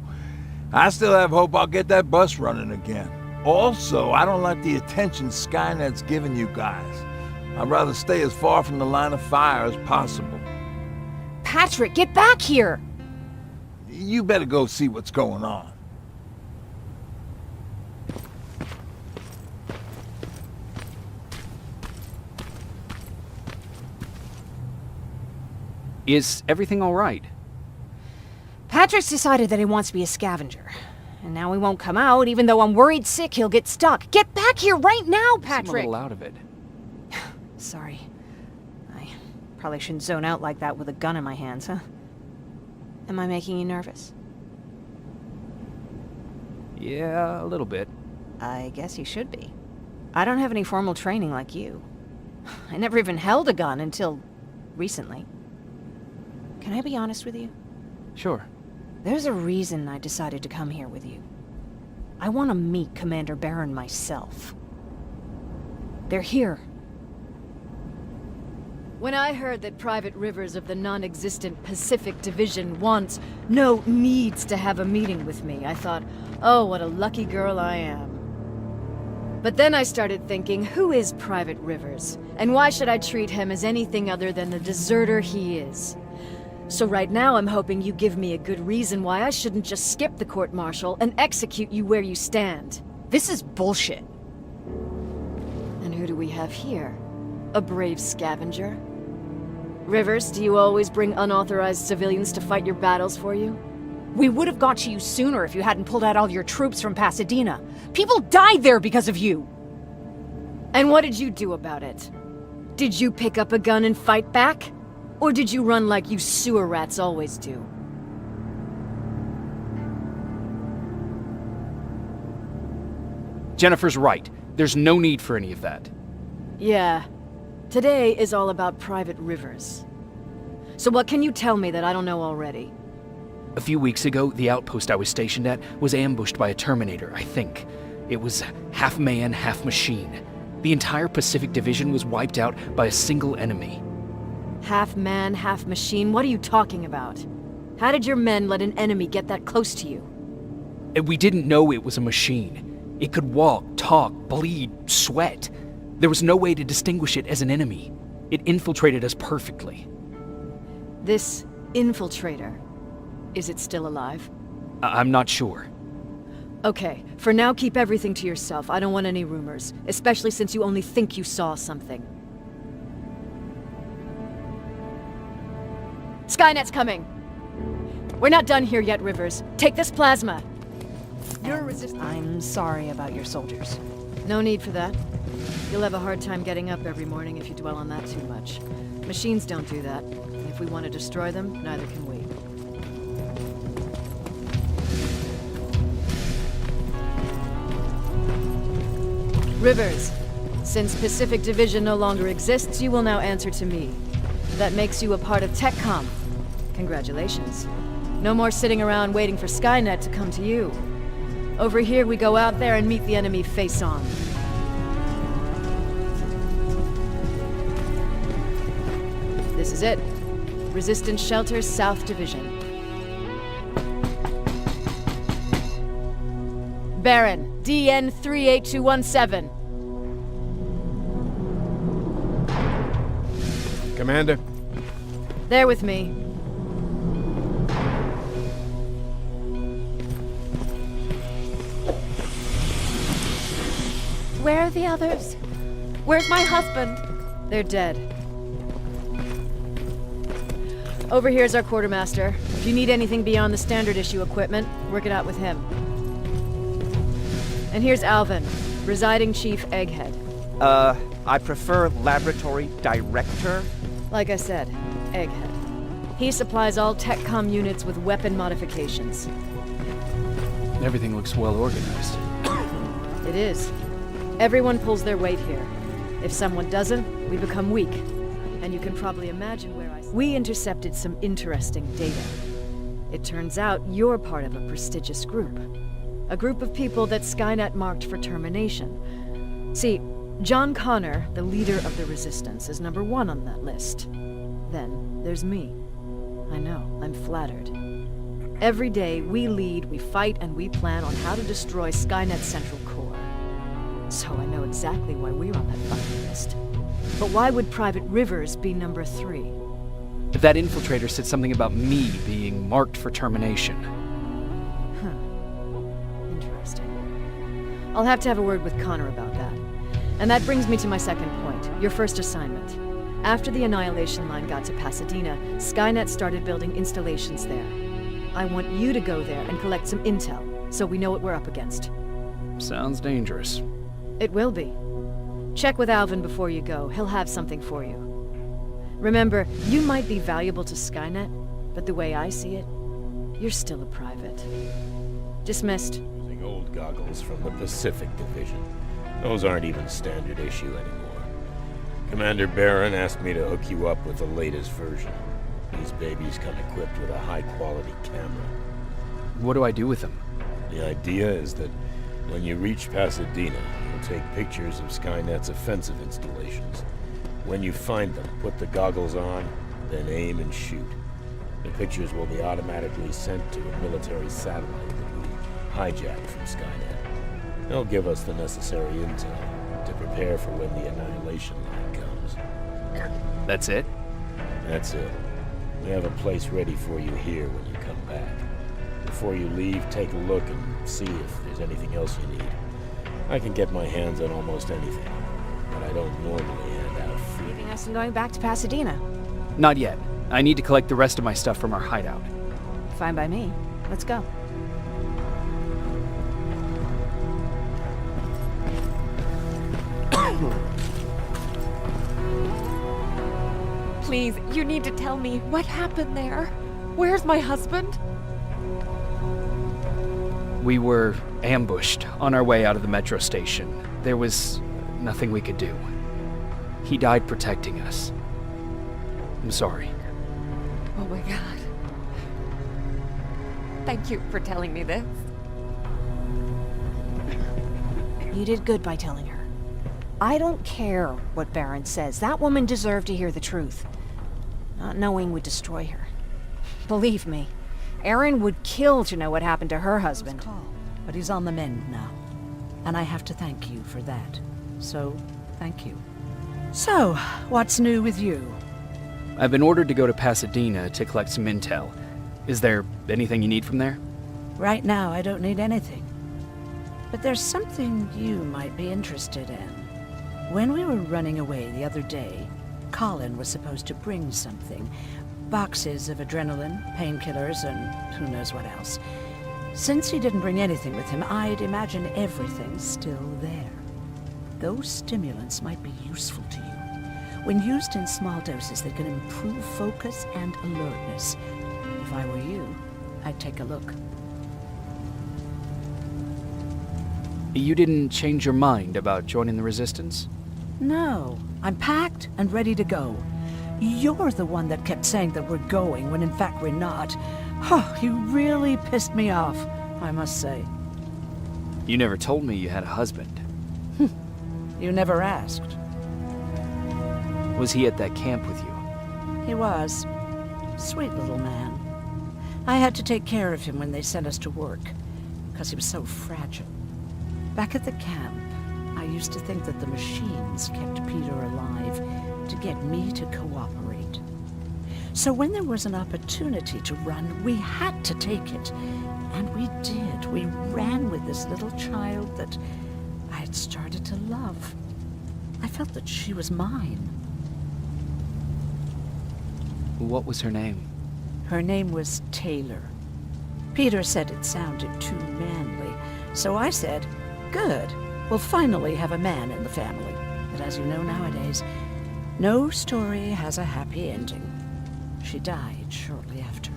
I still have hope I'll get that bus running again. Also, I don't like the attention Skynet's giving you guys. I'd rather stay as far from the line of fire as possible. Patrick, get back here! You better go see what's going on. Is everything all right? Patrick's decided that he wants to be a scavenger. And now he won't come out, even though I'm worried sick he'll get stuck. Get back here right now, Patrick! I'm a little out of it. Sorry. I probably shouldn't zone out like that with a gun in my hands, huh? Am I making you nervous? Yeah, a little bit. I guess you should be. I don't have any formal training like you. I never even held a gun until recently. Can I be honest with you? Sure. There's a reason I decided to come here with you. I want to meet Commander Barron myself. They're here. When I heard that Private Rivers of the non-existent Pacific Division needs to have a meeting with me, I thought, oh, what a lucky girl I am. But then I started thinking, who is Private Rivers? And why should I treat him as anything other than the deserter he is? So right now I'm hoping you give me a good reason why I shouldn't just skip the court-martial and execute you where you stand. This is bullshit. And who do we have here? A brave scavenger? Rivers, do you always bring unauthorized civilians to fight your battles for you? We would have got to you sooner if you hadn't pulled out all your troops from Pasadena. People died there because of you! And what did you do about it? Did you pick up a gun and fight back? Or did you run like you sewer rats always do? Jennifer's right. There's no need for any of that. Yeah. Today is all about private rivers. So what can you tell me that I don't know already? A few weeks ago, the outpost I was stationed at was ambushed by a Terminator, I think. It was half man, half machine. The entire Pacific Division was wiped out by a single enemy. Half man, half machine? What are you talking about? How did your men let an enemy get that close to you? And we didn't know it was a machine. It could walk, talk, bleed, sweat. There was no way to distinguish it as an enemy. It infiltrated us perfectly. This infiltrator, is it still alive? I'm not sure. Okay, for now keep everything to yourself. I don't want any rumors, especially since you only think you saw something. Skynet's coming! We're not done here yet, Rivers. Take this plasma. You're resistant. I'm sorry about your soldiers. No need for that. You'll have a hard time getting up every morning if you dwell on that too much. Machines don't do that. If we want to destroy them, neither can we. Rivers, since Pacific Division no longer exists, you will now answer to me. That makes you a part of TechCom. Congratulations. No more sitting around waiting for Skynet to come to you. Over here, we go out there and meet the enemy face on. This is it. Resistance Shelter, South Division. Baron, DN 38217. Commander. There with me. Where are the others? Where's my husband? They're dead. Over here's our quartermaster. If you need anything beyond the standard issue equipment, work it out with him. And here's Alvin, Presiding Chief Egghead. I prefer Laboratory Director. Like I said, Egghead. He supplies all TechCom units with weapon modifications. Everything looks well organized. It is. Everyone pulls their weight here. If someone doesn't, we become weak. And you can probably imagine where We intercepted some interesting data. It turns out you're part of a prestigious group. A group of people that Skynet marked for termination. See, John Connor, the leader of the Resistance, is number 1 on that list. Then there's me. I know, I'm flattered. Every day, we lead, we fight, and we plan on how to destroy Skynet's central core. So I know exactly why we're on that fighting list. But why would Private Rivers be number 3? If that infiltrator said something about me being marked for termination. Interesting. I'll have to have a word with Connor about that. And that brings me to my second point, your first assignment. After the Annihilation Line got to Pasadena, Skynet started building installations there. I want you to go there and collect some intel, so we know what we're up against. Sounds dangerous. It will be. Check with Alvin before you go. He'll have something for you. Remember, you might be valuable to Skynet, but the way I see it, you're still a private. Dismissed. Using old goggles from the Pacific Division. Those aren't even standard issue anymore. Commander Barron asked me to hook you up with the latest version. These babies come equipped with a high-quality camera. What do I do with them? The idea is that when you reach Pasadena, you'll take pictures of Skynet's offensive installations. When you find them, put the goggles on, then aim and shoot. The pictures will be automatically sent to a military satellite that we hijacked from Skynet. They'll give us the necessary intel to prepare for when the Annihilation Line comes. That's it? That's it. We have a place ready for you here when you come back. Before you leave, take a look and see if there's anything else you need. I can get my hands on almost anything, but I don't normally hand out free. Leaving us and going back to Pasadena. Not yet. I need to collect the rest of my stuff from our hideout. Fine by me. Let's go. Please, you need to tell me what happened there. Where's my husband? We were ambushed on our way out of the metro station. There was nothing we could do. He died protecting us. I'm sorry. Oh my God. Thank you for telling me this. You did good by telling her. I don't care what Baron says. That woman deserved to hear the truth. Not knowing would destroy her. Believe me, Erin would kill to know what happened to her husband. But he's on the mend now. And I have to thank you for that. So, thank you. So, what's new with you? I've been ordered to go to Pasadena to collect some intel. Is there anything you need from there? Right now, I don't need anything. But there's something you might be interested in. When we were running away the other day, Colin was supposed to bring something. Boxes of adrenaline, painkillers, and who knows what else. Since he didn't bring anything with him, I'd imagine everything's still there. Those stimulants might be useful to you. When used in small doses, they can improve focus and alertness. If I were you, I'd take a look. You didn't change your mind about joining the Resistance? No, I'm packed and ready to go. You're the one that kept saying that we're going when in fact we're not. Oh, you really pissed me off, I must say. You never told me you had a husband. You never asked. Was he at that camp with you? He was. Sweet little man. I had to take care of him when they sent us to work, because he was so fragile. Back at the camp, I used to think that the machines kept Peter alive to get me to cooperate. So when there was an opportunity to run, we had to take it. And we did. We ran with this little child that I had started to love. I felt that she was mine. What was her name? Her name was Taylor. Peter said it sounded too manly, so I said, good, we'll finally have a man in the family. But as you know nowadays, no story has a happy ending. She died shortly after.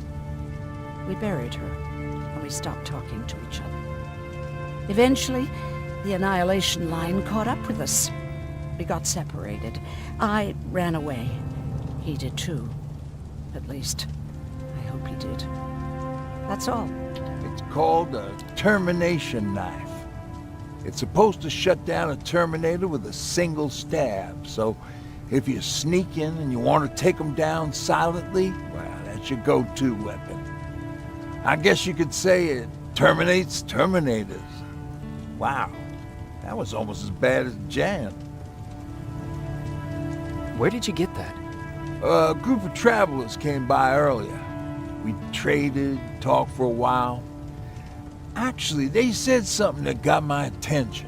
We buried her, and we stopped talking to each other. Eventually, the Annihilation Line caught up with us. We got separated. I ran away. He did too. At least, I hope he did. That's all. It's called a termination knife. It's supposed to shut down a Terminator with a single stab, so if you sneak in and you want to take them down silently, well, that's your go-to weapon. I guess you could say it terminates Terminators. Wow, that was almost as bad as Jan. Where did you get that? A group of travelers came by earlier. We traded, talked for a while. Actually, they said something that got my attention.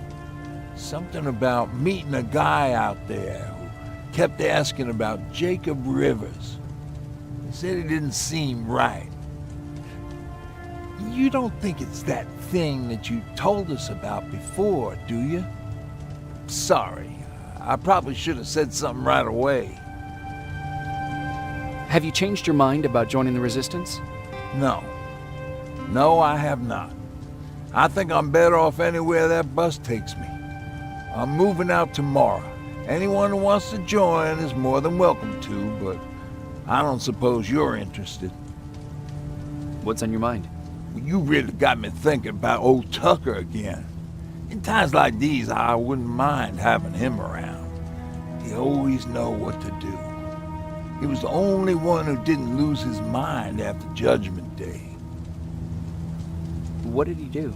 Something about meeting a guy out there who kept asking about Jacob Rivers. They said it didn't seem right. You don't think it's that thing that you told us about before, do you? Sorry, I probably should have said something right away. Have you changed your mind about joining the Resistance? No. No, I have not. I think I'm better off anywhere that bus takes me. I'm moving out tomorrow. Anyone who wants to join is more than welcome to, but I don't suppose you're interested. What's on your mind? You really got me thinking about old Tucker again. In times like these, I wouldn't mind having him around. He always know what to do. He was the only one who didn't lose his mind after Judgment Day. What did he do?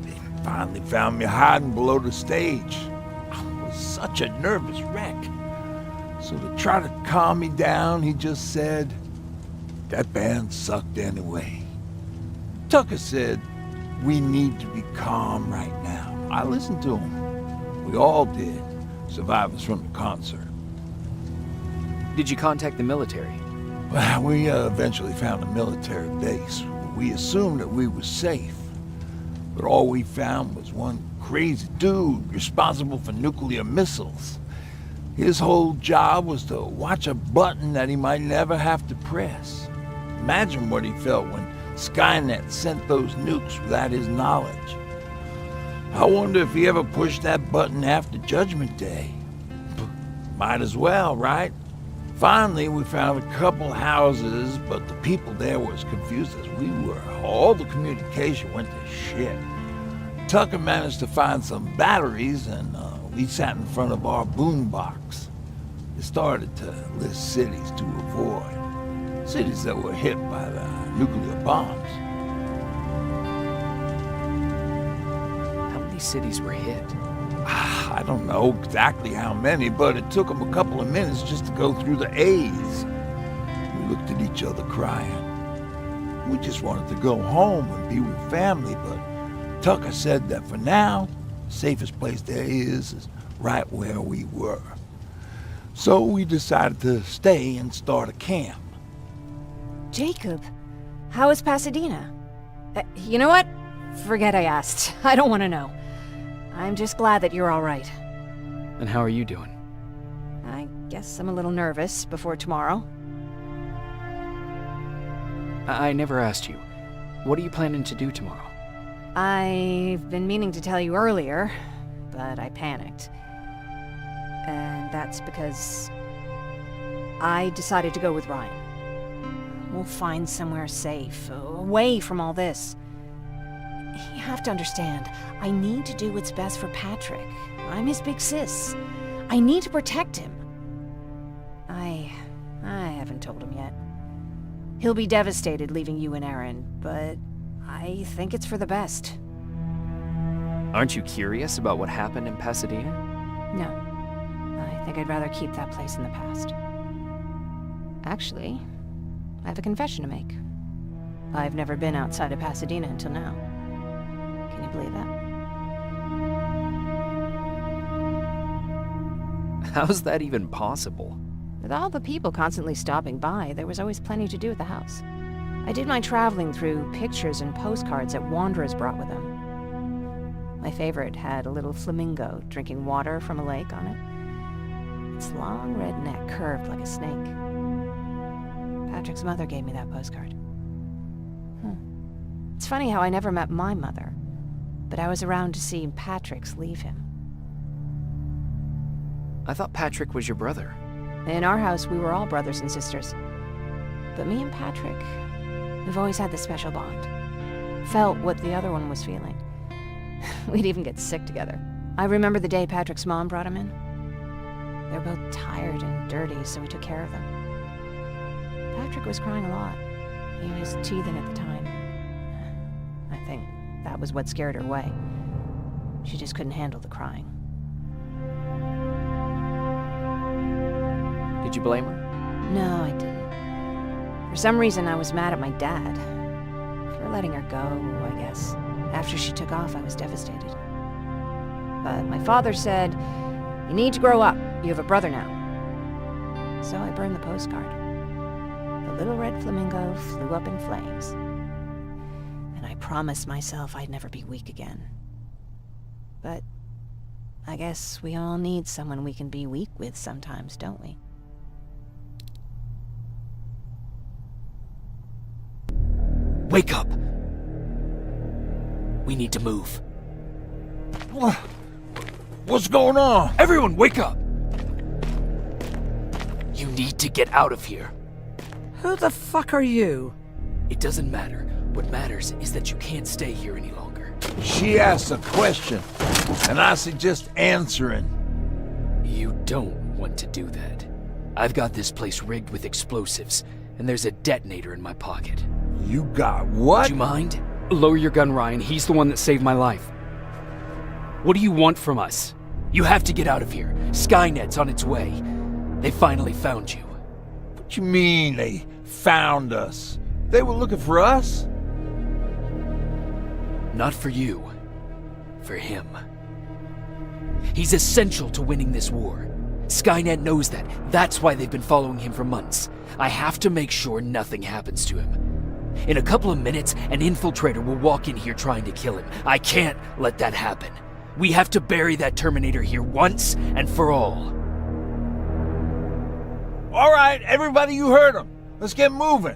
He finally found me hiding below the stage. I was such a nervous wreck. So to try to calm me down, he just said, that band sucked anyway. Tucker said, we need to be calm right now. I listened to him. We all did, survivors from the concert. Did you contact the military? Well, we eventually found a military base. We assumed that we were safe. But all we found was one crazy dude responsible for nuclear missiles. His whole job was to watch a button that he might never have to press. Imagine what he felt when Skynet sent those nukes without his knowledge. I wonder if he ever pushed that button after Judgment Day. Might as well, right? Finally, we found a couple houses, but the people there were as confused as we were. All the communication went to shit. Tucker managed to find some batteries, and we sat in front of our boombox. It started to list cities to avoid. Cities that were hit by the nuclear bombs. How many cities were hit? I don't know exactly how many, but it took them a couple of minutes just to go through the A's. We looked at each other crying. We just wanted to go home and be with family, but Tucker said that for now, the safest place there is right where we were. So we decided to stay and start a camp. Jacob, how is Pasadena? You know what? Forget I asked. I don't want to know. I'm just glad that you're all right. And how are you doing? I guess I'm a little nervous before tomorrow. I never asked you. What are you planning to do tomorrow? I've been meaning to tell you earlier, but I panicked. And that's because I decided to go with Ryan. We'll find somewhere safe, away from all this. You have to understand, I need to do what's best for Patrick. I'm his big sis. I need to protect him. I haven't told him yet. He'll be devastated leaving you and Aaron, but I think it's for the best. Aren't you curious about what happened in Pasadena? No. I think I'd rather keep that place in the past. Actually, I have a confession to make. I've never been outside of Pasadena until now. Can you believe that? How's that even possible? With all the people constantly stopping by, there was always plenty to do at the house. I did my traveling through pictures and postcards that wanderers brought with them. My favorite had a little flamingo drinking water from a lake on it. Its long red neck curved like a snake. Patrick's mother gave me that postcard. It's funny how I never met my mother, but I was around to see Patrick's leave him. I thought Patrick was your brother. In our house, we were all brothers and sisters. But me and Patrick, we've always had this special bond. Felt what the other one was feeling. We'd even get sick together. I remember the day Patrick's mom brought him in. They were both tired and dirty, so we took care of them. Patrick was crying a lot. He was teething at the time. I think that was what scared her away. She just couldn't handle the crying. Did you blame her? No, I didn't. For some reason, I was mad at my dad. For letting her go, I guess. After she took off, I was devastated. But my father said, "You need to grow up. You have a brother now." So I burned the postcard. The little red flamingo flew up in flames. And I promised myself I'd never be weak again. But I guess we all need someone we can be weak with sometimes, don't we? Wake up! We need to move. What's going on? Everyone, wake up! You need to get out of here. Who the fuck are you? It doesn't matter. What matters is that you can't stay here any longer. She asks a question, and I suggest answering. You don't want to do that. I've got this place rigged with explosives, and there's a detonator in my pocket. You got what? Do you mind? Lower your gun, Ryan. He's the one that saved my life. What do you want from us? You have to get out of here. Skynet's on its way. They finally found you. What you mean they found us? They were looking for us? Not for you. For him. He's essential to winning this war. Skynet knows that. That's why they've been following him for months. I have to make sure nothing happens to him. In a couple of minutes, an infiltrator will walk in here trying to kill him. I can't let that happen. We have to bury that Terminator here once and for all. All right, everybody, you heard him. Let's get moving.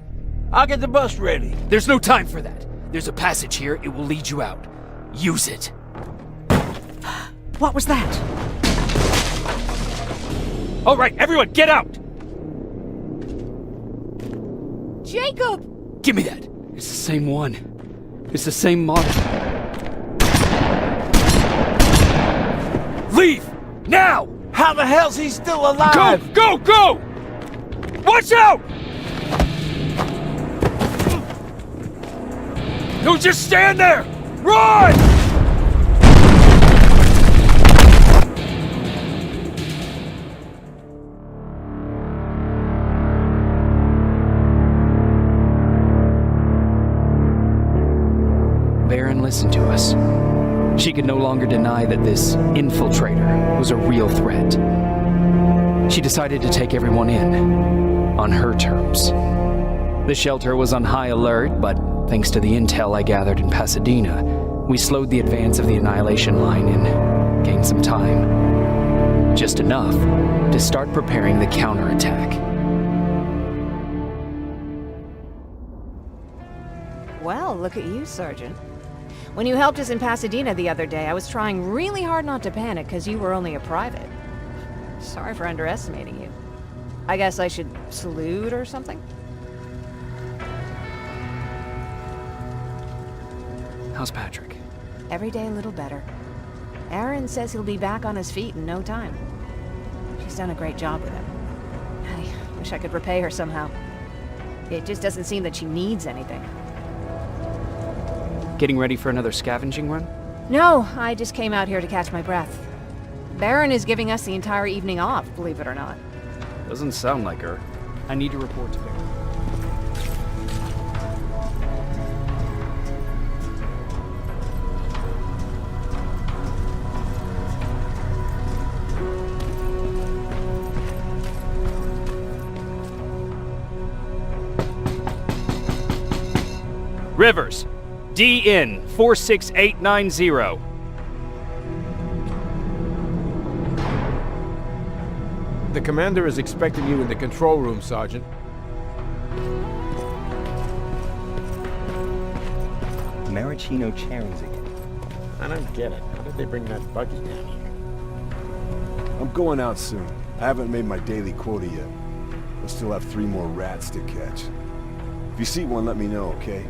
I'll get the bus ready. There's no time for that. There's a passage here. It will lead you out. Use it. What was that? All right, everyone, get out! Jacob! Give me that. It's the same one. It's the same model. Leave! Now! How the hell's he still alive? Go! Go! Watch out! Don't just stand there! Run! Baron listened to us. She could no longer deny that this infiltrator was a real threat. She decided to take everyone in, on her terms. The shelter was on high alert, but thanks to the intel I gathered in Pasadena, we slowed the advance of the Annihilation Line and gained some time. Just enough to start preparing the counterattack. Well, look at you, Sergeant. When you helped us in Pasadena the other day, I was trying really hard not to panic because you were only a private. Sorry for underestimating you. I guess I should salute or something? How's Patrick? Every day a little better. Aaron says he'll be back on his feet in no time. She's done a great job with him. I wish I could repay her somehow. It just doesn't seem that she needs anything. Getting ready for another scavenging run? No, I just came out here to catch my breath. Baron is giving us the entire evening off, believe it or not. Doesn't sound like her. I need to report to Baron. Rivers, DN 46890. The commander is expecting you in the control room, Sergeant. Maraschino cherries again. I don't get it. How did they bring that buggy down here? I'm going out soon. I haven't made my daily quota yet. I still have 3 more rats to catch. If you see one, let me know, okay?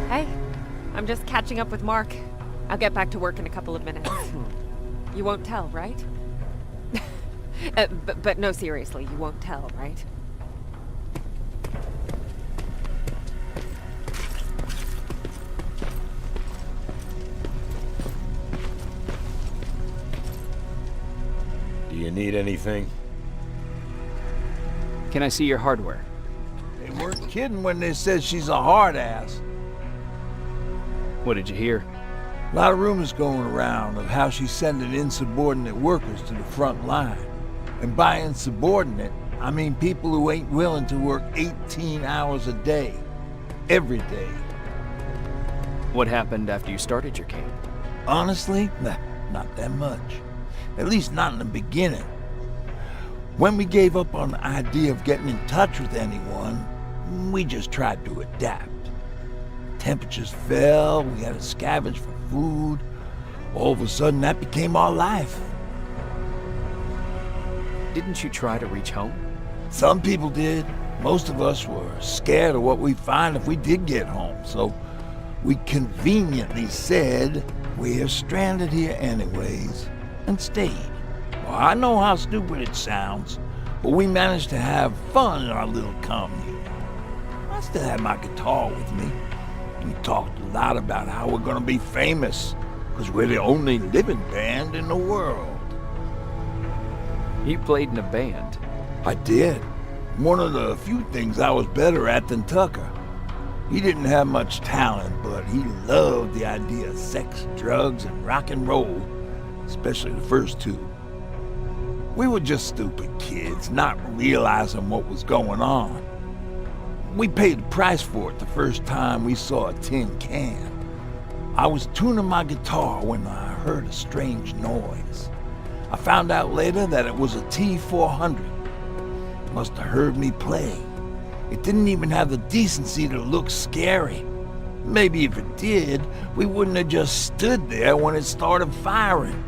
Hey, I'm just catching up with Mark. I'll get back to work in a couple of minutes. You won't tell, right? But no, seriously, you won't tell, right? Do you need anything? Can I see your hardware? They weren't kidding when they said she's a hard ass. What did you hear? A lot of rumors going around of how she's sending insubordinate workers to the front line. And by insubordinate, I mean people who ain't willing to work 18 hours a day. Every day. What happened after you started your camp? Honestly, not that much. At least not in the beginning. When we gave up on the idea of getting in touch with anyone, we just tried to adapt. Temperatures fell, we had to scavenge for food. All of a sudden, that became our life. Didn't you try to reach home? Some people did. Most of us were scared of what we'd find if we did get home, so we conveniently said we're stranded here anyways, and stayed. Well, I know how stupid it sounds, but we managed to have fun in our little commune. I still have my guitar with me. We talked a lot about how we're gonna be famous, because we're the only living band in the world. You played in a band? I did. One of the few things I was better at than Tucker. He didn't have much talent, but he loved the idea of sex, drugs, and rock and roll, especially the first 2. We were just stupid kids, not realizing what was going on. We paid the price for it the first time we saw a tin can. I was tuning my guitar when I heard a strange noise. I found out later that it was a T-400. Must have heard me play. It didn't even have the decency to look scary. Maybe if it did, we wouldn't have just stood there when it started firing.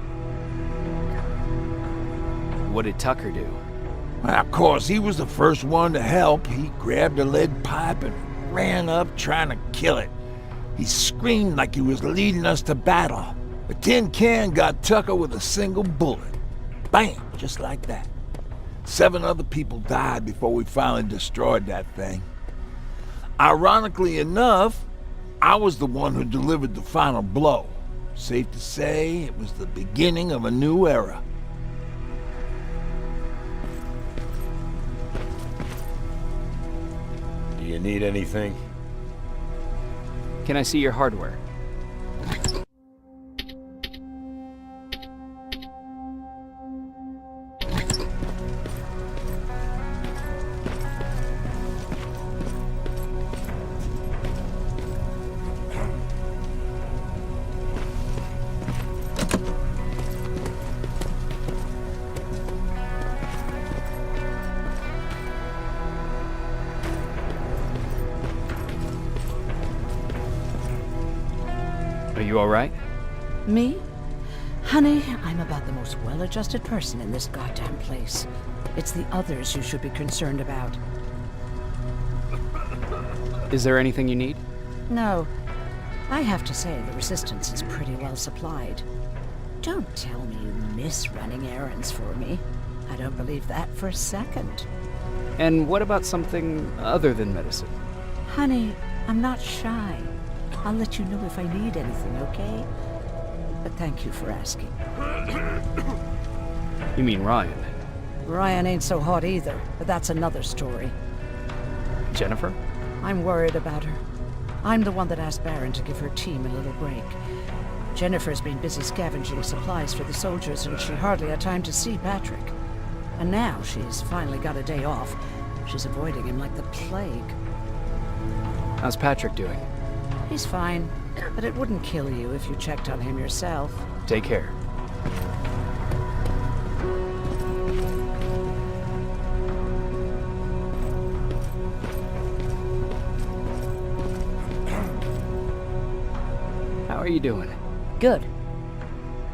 What did Tucker do? Well, of course, he was the first one to help. He grabbed a lead pipe and ran up trying to kill it. He screamed like he was leading us to battle. The tin can got Tucker with a single bullet. Bam! Just like that. 7 other people died before we finally destroyed that thing. Ironically enough, I was the one who delivered the final blow. Safe to say, it was the beginning of a new era. Do you need anything? Can I see your hardware? Are you all right? Me? Honey, I'm about the most well-adjusted person in this goddamn place. It's the others you should be concerned about. Is there anything you need? No. I have to say the Resistance is pretty well supplied. Don't tell me you miss running errands for me. I don't believe that for a second. And what about something other than medicine? Honey, I'm not shy. I'll let you know if I need anything, okay? But thank you for asking. You mean Ryan? Ryan ain't so hot either, but that's another story. Jennifer? I'm worried about her. I'm the one that asked Baron to give her team a little break. Jennifer's been busy scavenging supplies for the soldiers, and she hardly had time to see Patrick. And now she's finally got a day off. She's avoiding him like the plague. How's Patrick doing? He's fine, but it wouldn't kill you if you checked on him yourself. Take care. How are you doing? Good.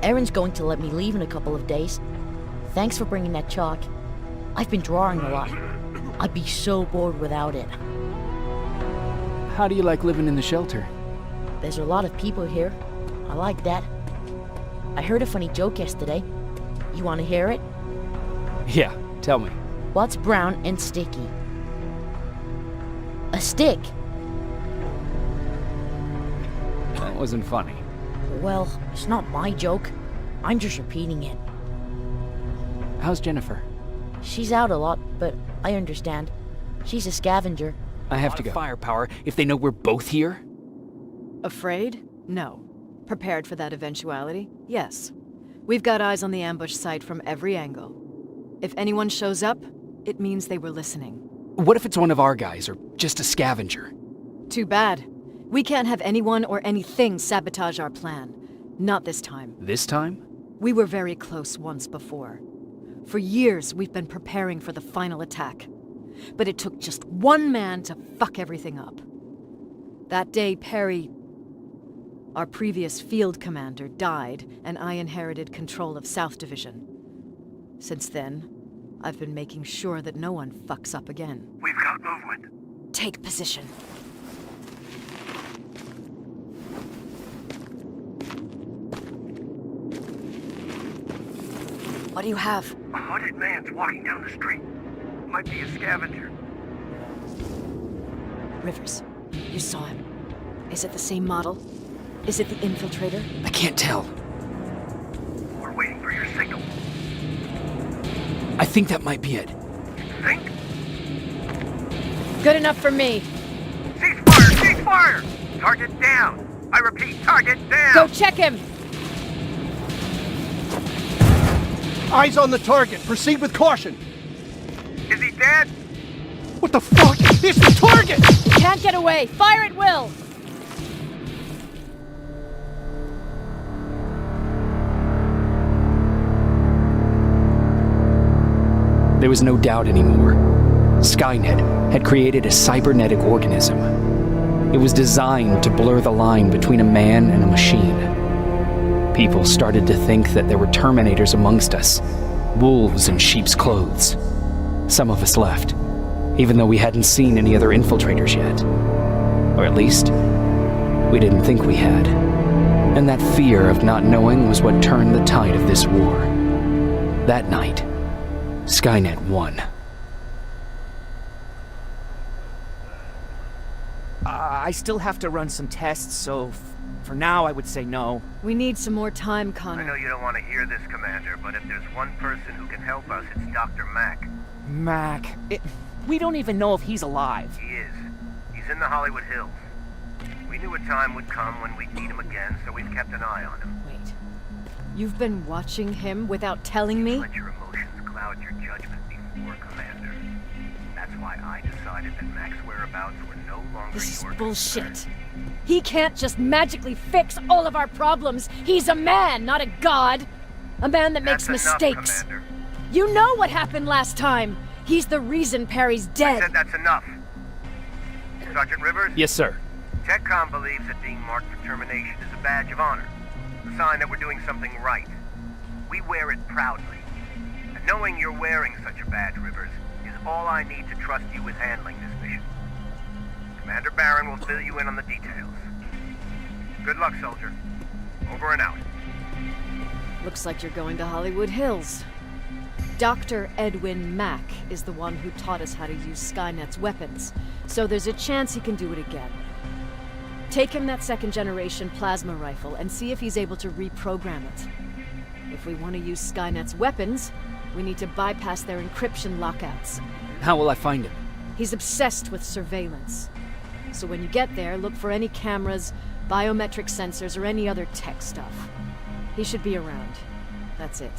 Erin's going to let me leave in a couple of days. Thanks for bringing that chalk. I've been drawing a lot. I'd be so bored without it. How do you like living in the shelter? There's a lot of people here. I like that. I heard a funny joke yesterday. You want to hear it? Yeah, tell me. What's brown and sticky? A stick. That wasn't funny. Well, it's not my joke. I'm just repeating it. How's Jennifer? She's out a lot, but I understand. She's a scavenger. I have to go. Firepower if they know we're both here? Afraid? No. Prepared for that eventuality? Yes. We've got eyes on the ambush site from every angle. If anyone shows up, it means they were listening. What if it's one of our guys, or just a scavenger? Too bad. We can't have anyone or anything sabotage our plan. Not this time. This time? We were very close once before. For years, we've been preparing for the final attack. But it took just one man to fuck everything up. That day, Perry, our previous field commander, died, and I inherited control of South Division. Since then, I've been making sure that no one fucks up again. We've got movement. Take position. What do you have? A hooded man's walking down the street. Might be a scavenger. Rivers, you saw him. Is it the same model? Is it the infiltrator? I can't tell. We're waiting for your signal. I think that might be it. Think? Good enough for me. Cease fire! Cease fire! Target down! I repeat, target down! Go check him! Eyes on the target. Proceed with caution. Is he dead? What the fuck? It's the target! Can't get away. Fire at will! There was no doubt anymore. Skynet had created a cybernetic organism. It was designed to blur the line between a man and a machine. People started to think that there were Terminators amongst us, wolves in sheep's clothes. Some of us left, even though we hadn't seen any other infiltrators yet. Or at least, we didn't think we had. And that fear of not knowing was what turned the tide of this war. That night, Skynet won. I still have to run some tests, so for now I would say no. We need some more time, Connor. I know you don't want to hear this, Commander, but if there's one person who can help us, it's Dr. Mack. Mac, we don't even know if he's alive. He is. He's in the Hollywood Hills. We knew a time would come when we'd need him again, so we've kept an eye on him. Wait. You've been watching him without telling me? Let your emotions cloud your judgment before, Commander. That's why I decided that Mack's whereabouts were no longer This is your bullshit. concern. He can't just magically fix all of our problems. He's a man, not a god. A man that makes That's enough, mistakes. Commander. You know what happened last time. He's the reason Perry's I dead. said that's enough. Sergeant Rivers? Yes, sir. TechCom believes that being marked for termination is a badge of honor. A sign that we're doing something right. We wear it proudly. And knowing you're wearing such a badge, Rivers, is all I need to trust you with handling this mission. Commander Barron will fill you in on the details. Good luck, soldier. Over and out. Looks like you're going to Hollywood Hills. Dr. Edwin Mack is the one who taught us how to use Skynet's weapons, so there's a chance he can do it again. Take him that second-generation plasma rifle and see if he's able to reprogram it. If we want to use Skynet's weapons, we need to bypass their encryption lockouts. How will I find him? He's obsessed with surveillance. So when you get there, look for any cameras, biometric sensors, or any other tech stuff. He should be around. That's it.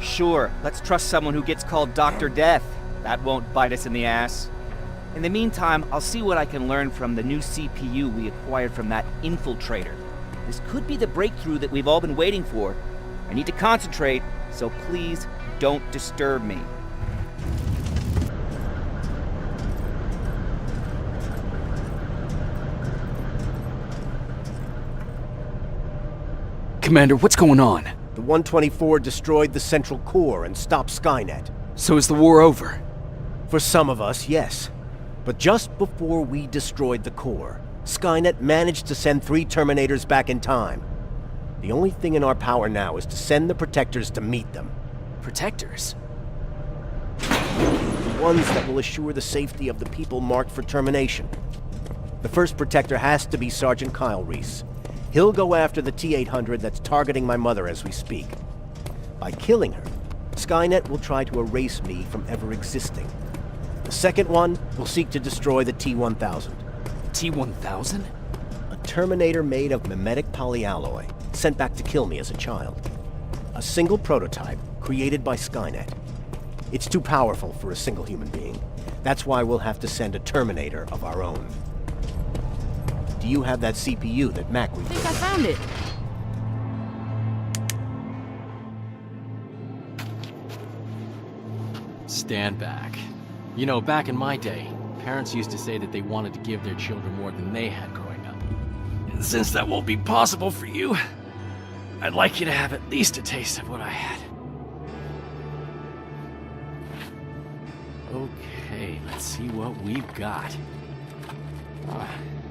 Sure, let's trust someone who gets called Dr. Death. That won't bite us in the ass. In the meantime, I'll see what I can learn from the new CPU we acquired from that infiltrator. This could be the breakthrough that we've all been waiting for. I need to concentrate, so please don't disturb me. Commander, what's going on? The 124 destroyed the central core and stopped Skynet. So is the war over? For some of us, yes. But just before we destroyed the core, Skynet managed to send 3 Terminators back in time. The only thing in our power now is to send the Protectors to meet them. Protectors? The ones that will assure the safety of the people marked for termination. The first Protector has to be Sergeant Kyle Reese. He'll go after the T-800 that's targeting my mother as we speak. By killing her, Skynet will try to erase me from ever existing. The second one will seek to destroy the T-1000. T-1000? A Terminator made of mimetic polyalloy, sent back to kill me as a child. A single prototype created by Skynet. It's too powerful for a single human being. That's why we'll have to send a Terminator of our own. Do you have that CPU that Mac rebuilt? I think I found it. Stand back. You know, back in my day, parents used to say that they wanted to give their children more than they had growing up. And since that won't be possible for you, I'd like you to have at least a taste of what I had. Okay, let's see what we've got.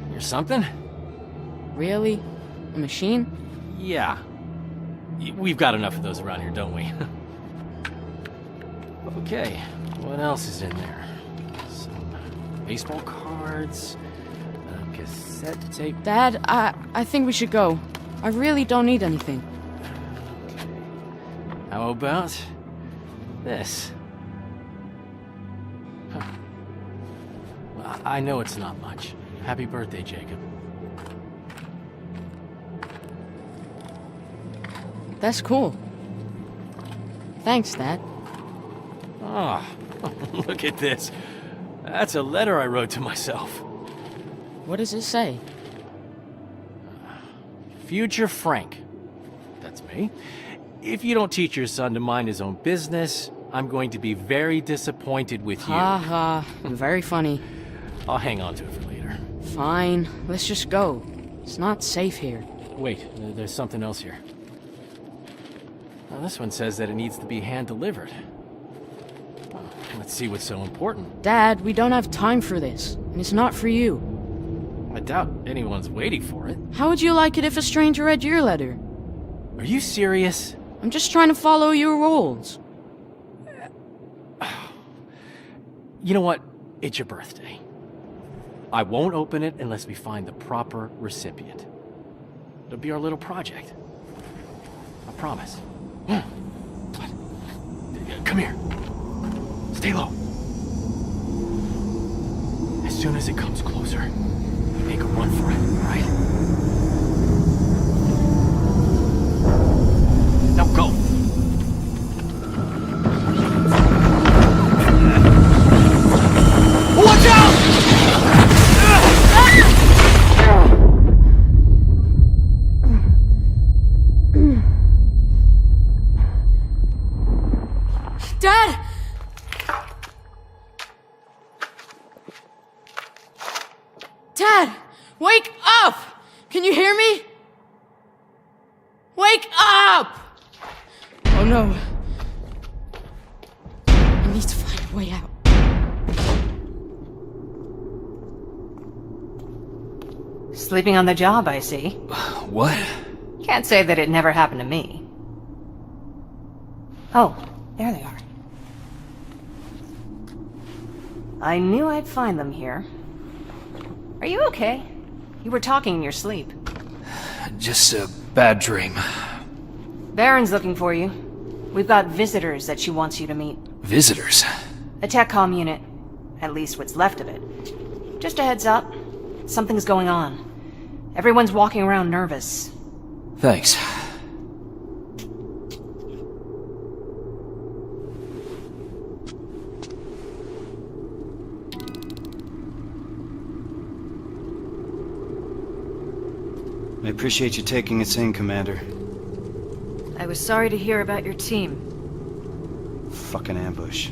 Here's something? Really? A machine? Yeah. We've got enough of those around here, don't we? Okay, what else is in there? Some baseball cards, a cassette tape. Dad, I think we should go. I really don't need anything. How about this? Huh. Well, I know it's not much. Happy birthday, Jacob. That's cool. Thanks, Dad. Ah, look at this. That's a letter I wrote to myself. What does it say? Future Frank. That's me. If you don't teach your son to mind his own business, I'm going to be very disappointed with you. Ha ha. Very funny. I'll hang on to it for later. Fine. Let's just go. It's not safe here. Wait, there's something else here. Now, this one says that it needs to be hand-delivered. Let's see what's so important. Dad, we don't have time for this. And it's not for you. I doubt anyone's waiting for it. How would you like it if a stranger read your letter? Are you serious? I'm just trying to follow your rules. You know what? It's your birthday. I won't open it unless we find the proper recipient. It'll be our little project. I promise. Come here. Stay low. As soon as it comes closer, make a run for it, all right? Now go! Watch out! Dad! Dad! Wake up! Can you hear me? Wake up! Oh no. I need to find a way out. Sleeping on the job, I see. What? Can't say that it never happened to me. Oh, there they are. I knew I'd find them here. Are you okay? You were talking in your sleep. Just a bad dream. Baron's looking for you. We've got visitors that she wants you to meet. Visitors? A TechCom unit. At least what's left of it. Just a heads up. Something's going on. Everyone's walking around nervous. Thanks. I appreciate you taking us in, Commander. I was sorry to hear about your team. Fucking ambush.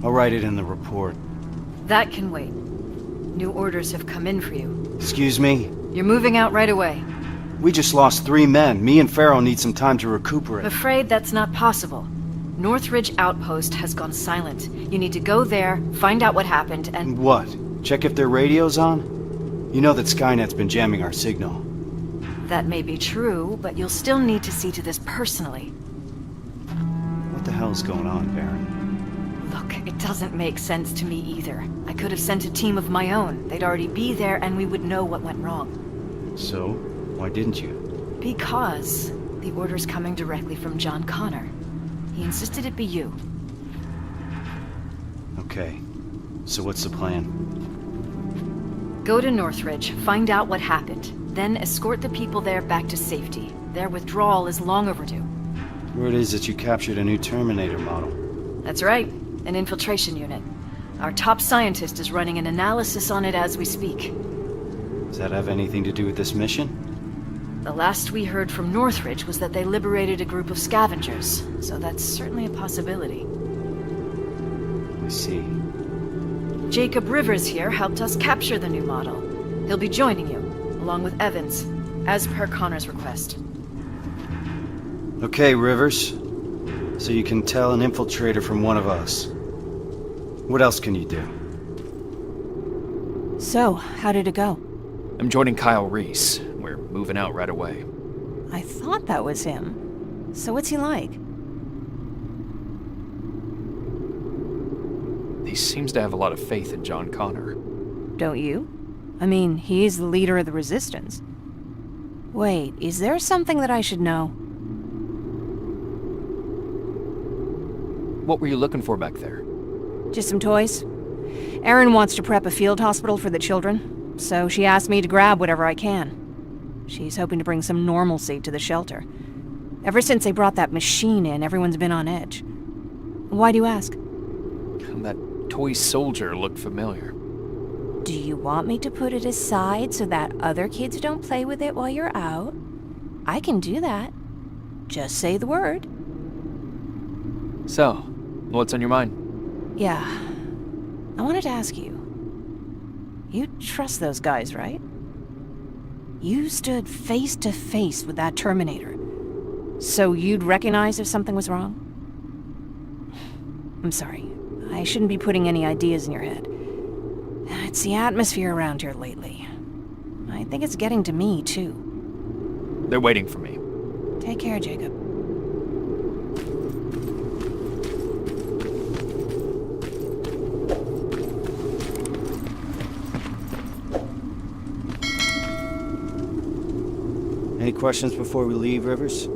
I'll write it in the report. That can wait. New orders have come in for you. Excuse me? You're moving out right away. We just lost 3 men. Me and Farrell need some time to recuperate. I'm afraid that's not possible. Northridge Outpost has gone silent. You need to go there, find out what happened, and... What? Check if their radio's on? You know that Skynet's been jamming our signal. That may be true, but you'll still need to see to this personally. What the hell's going on, Baron? Look, it doesn't make sense to me either. I could have sent a team of my own. They'd already be there and we would know what went wrong. So, why didn't you? Because the order's coming directly from John Connor. He insisted it be you. Okay. So what's the plan? Go to Northridge, find out what happened. Then escort the people there back to safety. Their withdrawal is long overdue. Word is that you captured a new Terminator model. That's right, an infiltration unit. Our top scientist is running an analysis on it as we speak. Does that have anything to do with this mission? The last we heard from Northridge was that they liberated a group of scavengers, so that's certainly a possibility. I see. Jacob Rivers here helped us capture the new model. He'll be joining you, along with Evans, as per Connor's request. Okay, Rivers. So you can tell an infiltrator from one of us. What else can you do? So, how did it go? I'm joining Kyle Reese. We're moving out right away. I thought that was him. So what's he like? He seems to have a lot of faith in John Connor. Don't you? I mean, he's the leader of the Resistance. Wait, is there something that I should know? What were you looking for back there? Just some toys. Erin wants to prep a field hospital for the children, so she asked me to grab whatever I can. She's hoping to bring some normalcy to the shelter. Ever since they brought that machine in, everyone's been on edge. Why do you ask? That toy soldier looked familiar. Do you want me to put it aside so that other kids don't play with it while you're out? I can do that. Just say the word. So, what's on your mind? Yeah. I wanted to ask you. You trust those guys, right? You stood face to face with that Terminator. So you'd recognize if something was wrong? I'm sorry. I shouldn't be putting any ideas in your head. It's the atmosphere around here lately. I think it's getting to me, too. They're waiting for me. Take care, Jacob. Any questions before we leave, Rivers?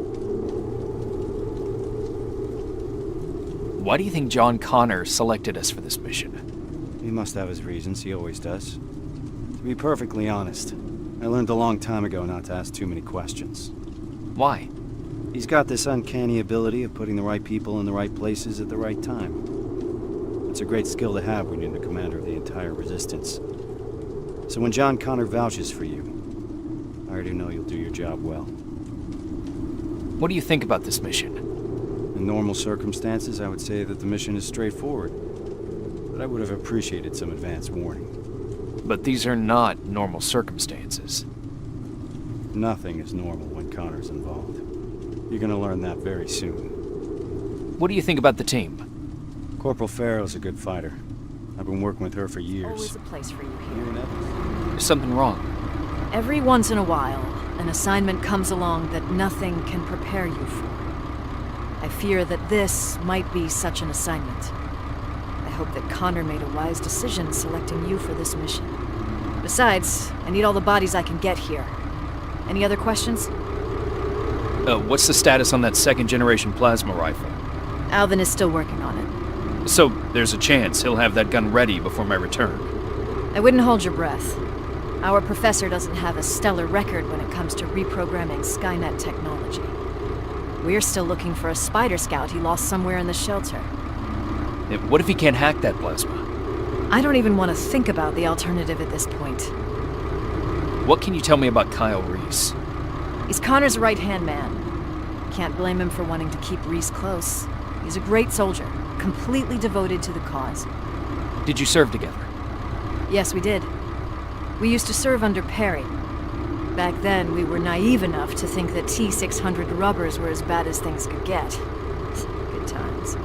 Why do you think John Connor selected us for this mission? He must have his reasons, he always does. To be perfectly honest, I learned a long time ago not to ask too many questions. Why? He's got this uncanny ability of putting the right people in the right places at the right time. It's a great skill to have when you're the commander of the entire Resistance. So when John Connor vouches for you, I already know you'll do your job well. What do you think about this mission? In normal circumstances, I would say that the mission is straightforward. But I would have appreciated some advance warning. But these are not normal circumstances. Nothing is normal when Connor's involved. You're gonna learn that very soon. What do you think about the team? Corporal Farrow's a good fighter. I've been working with her for years. Always a place for you here. There's something wrong. Every once in a while, an assignment comes along that nothing can prepare you for. I fear that this might be such an assignment. I hope that Connor made a wise decision selecting you for this mission. Besides, I need all the bodies I can get here. Any other questions? What's the status on that second-generation plasma rifle? Alvin is still working on it. So, there's a chance he'll have that gun ready before my return. I wouldn't hold your breath. Our professor doesn't have a stellar record when it comes to reprogramming Skynet technology. We're still looking for a Spider Scout he lost somewhere in the shelter. What if he can't hack that plasma? I don't even want to think about the alternative at this point. What can you tell me about Kyle Reese? He's Connor's right-hand man. Can't blame him for wanting to keep Reese close. He's a great soldier, completely devoted to the cause. Did you serve together? Yes, we did. We used to serve under Perry. Back then, we were naive enough to think that T-600 rubbers were as bad as things could get. Good times.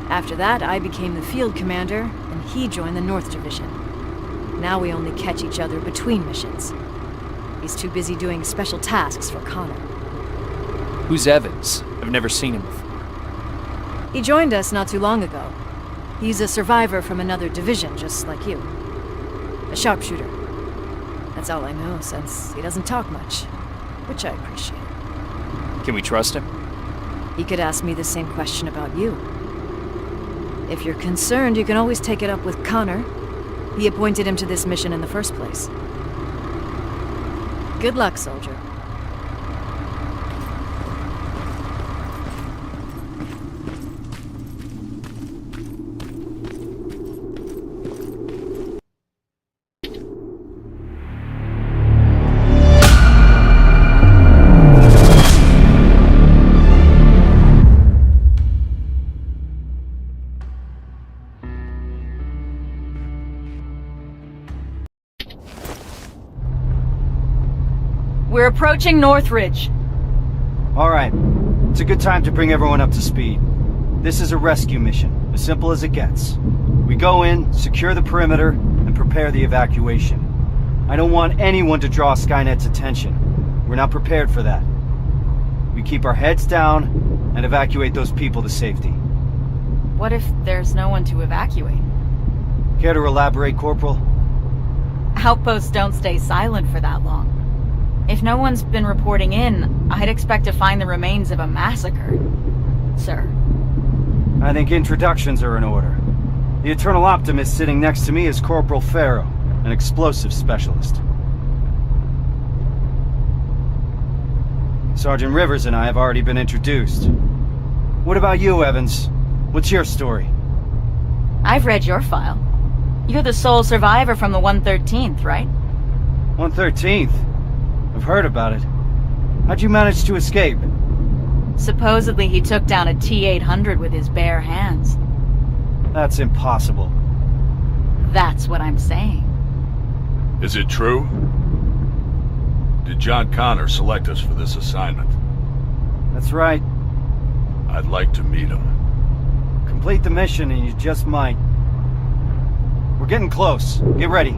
After that, I became the field commander, and he joined the North Division. Now we only catch each other between missions. He's too busy doing special tasks for Connor. Who's Evans? I've never seen him before. He joined us not too long ago. He's a survivor from another division, just like you. A sharpshooter. That's all I know, since he doesn't talk much, which I appreciate. Can we trust him? He could ask me the same question about you. If you're concerned, you can always take it up with Connor. He appointed him to this mission in the first place. Good luck, soldier. We're approaching Northridge. All right. It's a good time to bring everyone up to speed. This is a rescue mission, as simple as it gets. We go in, secure the perimeter, and prepare the evacuation. I don't want anyone to draw Skynet's attention. We're not prepared for that. We keep our heads down and evacuate those people to safety. What if there's no one to evacuate? Care to elaborate, Corporal? Outposts don't stay silent for that long. If no one's been reporting in, I'd expect to find the remains of a massacre, sir. I think introductions are in order. The Eternal Optimist sitting next to me is Corporal Farrow, an explosive specialist. Sergeant Rivers and I have already been introduced. What about you, Evans? What's your story? I've read your file. You're the sole survivor from the 113th, right? 113th? I've heard about it. How'd you manage to escape? Supposedly he took down a T-800 with his bare hands. That's impossible. That's what I'm saying. Is it true? Did John Connor select us for this assignment? That's right. I'd like to meet him. Complete the mission and you just might. We're getting close. Get ready.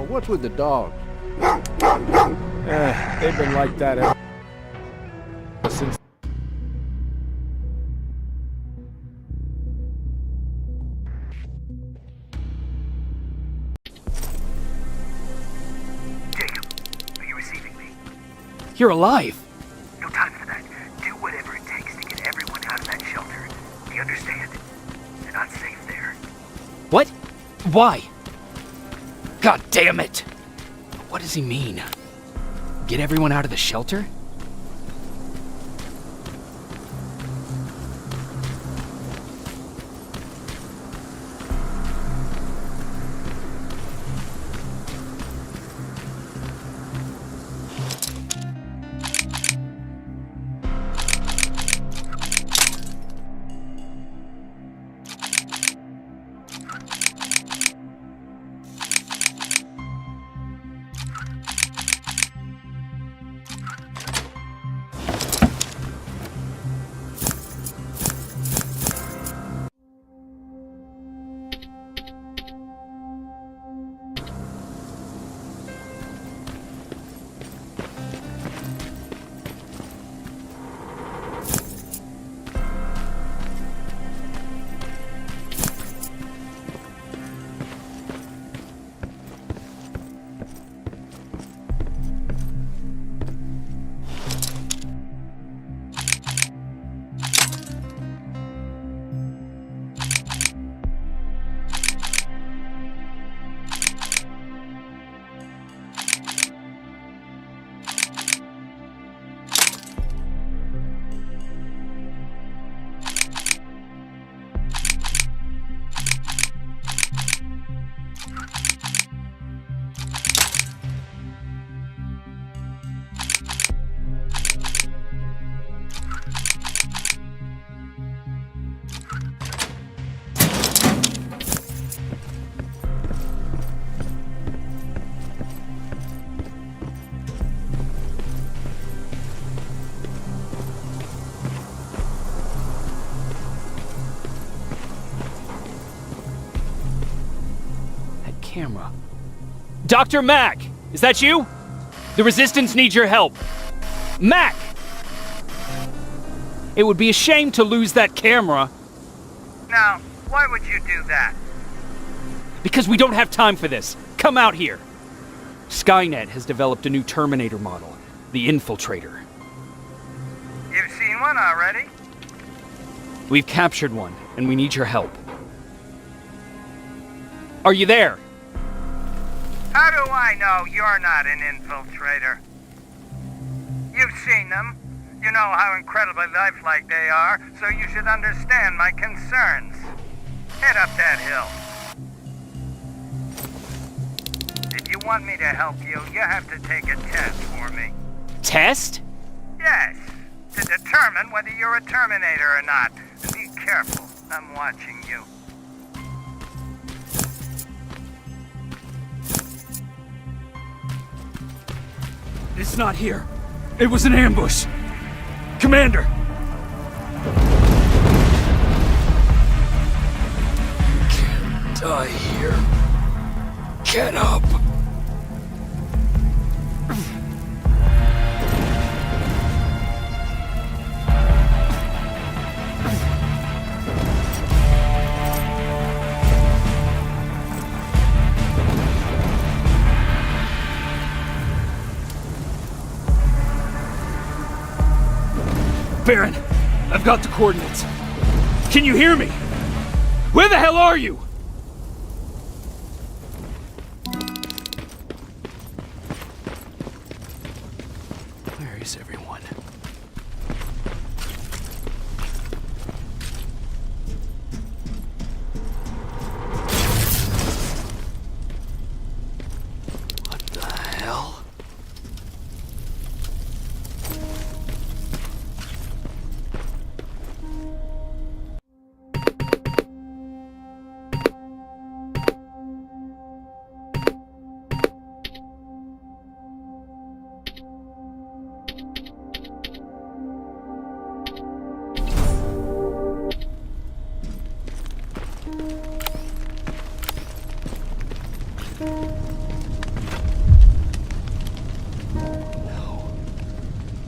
What's with the dogs? They've been like that ever since. Jacob, are you receiving me? You're alive! No time for that. Do whatever it takes to get everyone out of that shelter. Do you understand? You're not safe there. What? Why? God damn it! What does he mean? Get everyone out of the shelter? camera. Dr. Mack! Is that you? The Resistance needs your help. Mack! It would be a shame to lose that camera. Now, why would you do that? Because we don't have time for this. Come out here. Skynet has developed a new Terminator model, the Infiltrator. You've seen one already? We've captured one, and we need your help. Are you there? How do I know you're not an infiltrator? You've seen them. You know how incredibly lifelike they are, so you should understand my concerns. Head up that hill. If you want me to help you, you have to take a test for me. Test? Yes, to determine whether you're a Terminator or not. Be careful, I'm watching you. It's not here. It was an ambush. Commander! Can't die here. Get up! Baron, I've got the coordinates. Can you hear me? Where the hell are you? Where is everyone? What the hell?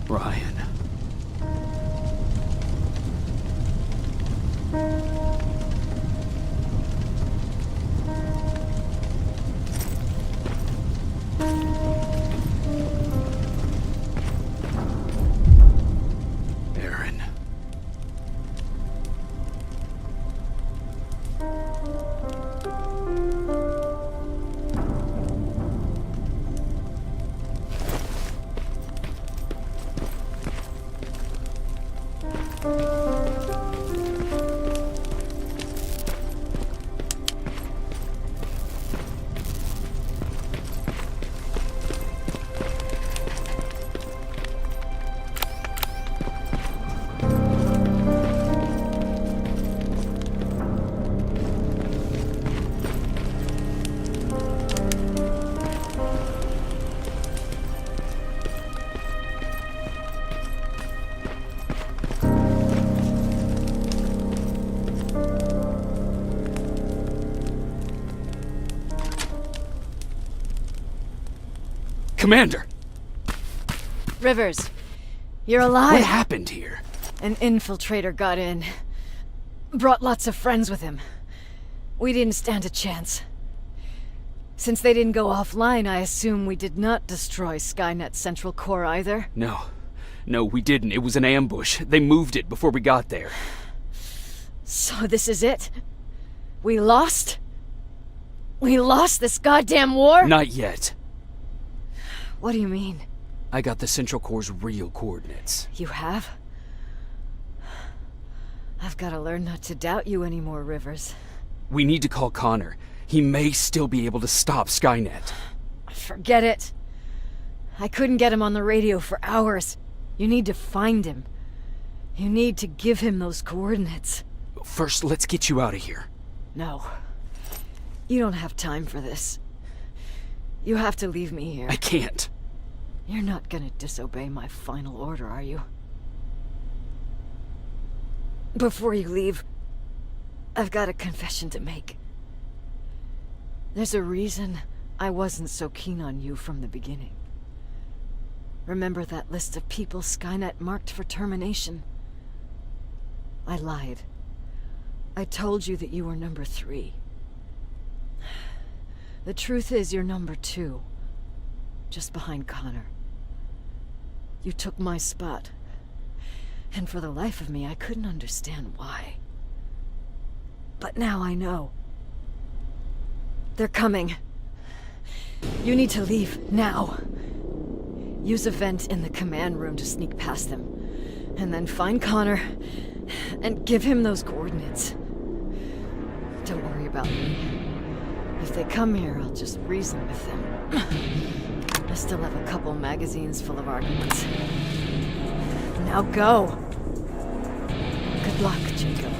Ryan. Aaron. Commander! Rivers, you're alive. What happened here? An infiltrator got in. Brought lots of friends with him. We didn't stand a chance. Since they didn't go offline, I assume we did not destroy Skynet's central core either. No, we didn't. It was an ambush. They moved it before we got there. So this is it? We lost? We lost this goddamn war? Not yet. What do you mean? I got the Central Core's real coordinates. You have? I've got to learn not to doubt you anymore, Rivers. We need to call Connor. He may still be able to stop Skynet. Forget it. I couldn't get him on the radio for hours. You need to find him. You need to give him those coordinates. First, let's get you out of here. No. You don't have time for this. You have to leave me here. I can't. You're not gonna disobey my final order, are you? Before you leave, I've got a confession to make. There's a reason I wasn't so keen on you from the beginning. Remember that list of people Skynet marked for termination? I lied. I told you that you were number 3. The truth is you're number 2. Just behind Connor. You took my spot. And for the life of me, I couldn't understand why. But now I know. They're coming. You need to leave, now. Use a vent in the command room to sneak past them. And then find Connor, and give him those coordinates. Don't worry about me. If they come here, I'll just reason with them. I still have a couple magazines full of arguments. Now go! Good luck, Jacob.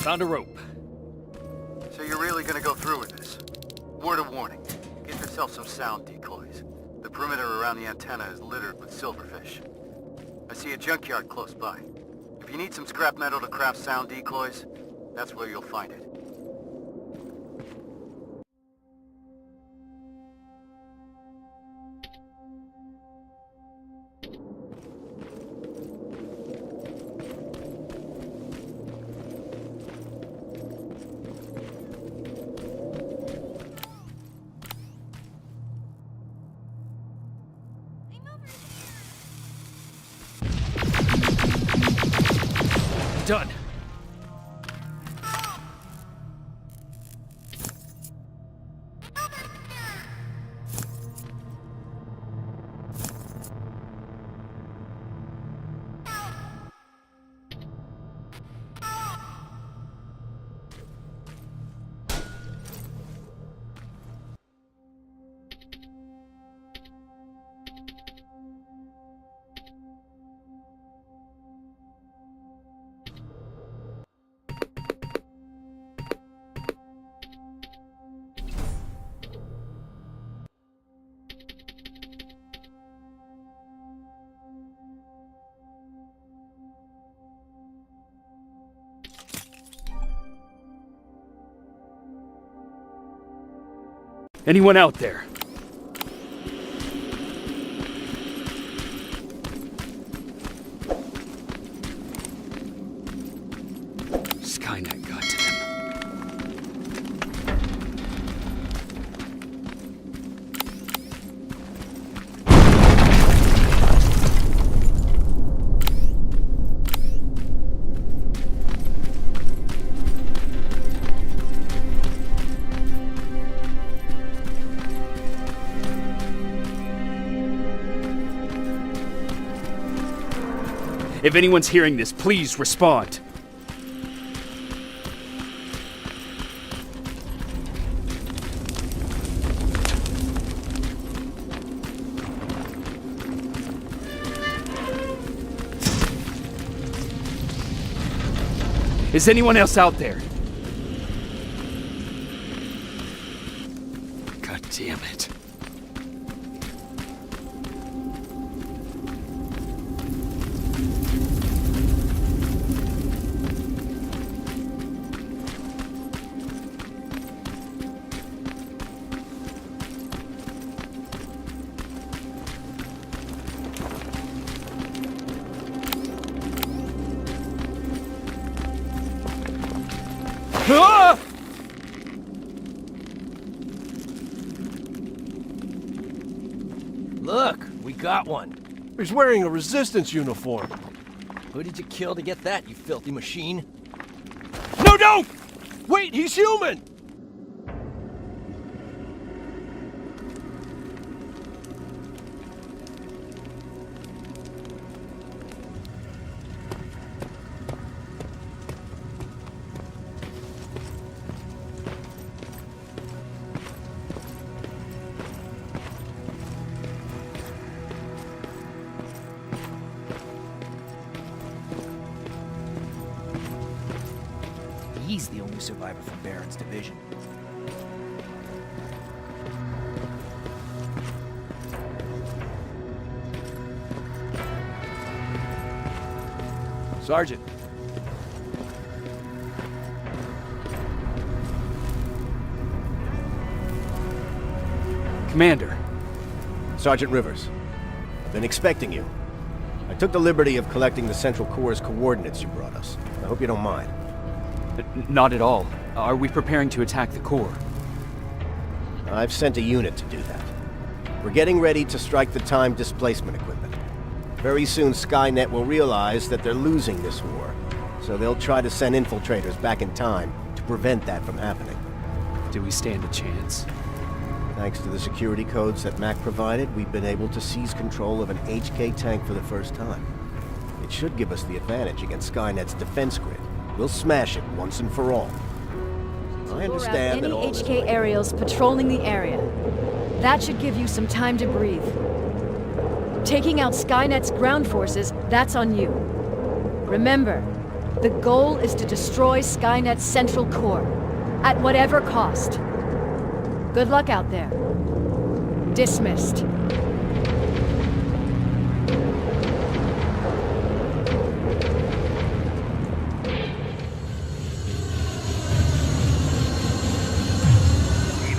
Found a rope. So you're really gonna go through with this? Word of warning. Get yourself some sound decoys. The perimeter around the antenna is littered with silverfish. I see a junkyard close by. If you need some scrap metal to craft sound decoys, that's where you'll find it. Done. Anyone out there? Skynet got to them. If anyone's hearing this, please respond. Is anyone else out there? God damn it. Ah! Look, we got one. He's wearing a resistance uniform. Who did you kill to get that, you filthy machine? No, don't! Wait, he's human! He's the only survivor from Baron's division. Sergeant. Commander. Sergeant Rivers. I've been expecting you. I took the liberty of collecting the Central Corps' coordinates you brought us. I hope you don't mind. Not at all. Are we preparing to attack the Corps? I've sent a unit to do that. We're getting ready to strike the time displacement equipment. Very soon Skynet will realize that they're losing this war, so they'll try to send infiltrators back in time to prevent that from happening. Do we stand a chance? Thanks to the security codes that Mac provided, we've been able to seize control of an HK tank for the first time. It should give us the advantage against Skynet's defense grid. We'll smash it once and for all. I understand that all any HK aerials patrolling the area. That should give you some time to breathe. Taking out Skynet's ground forces, that's on you. Remember, The goal is to destroy Skynet's central core, at whatever cost. Good luck out there. Dismissed. Team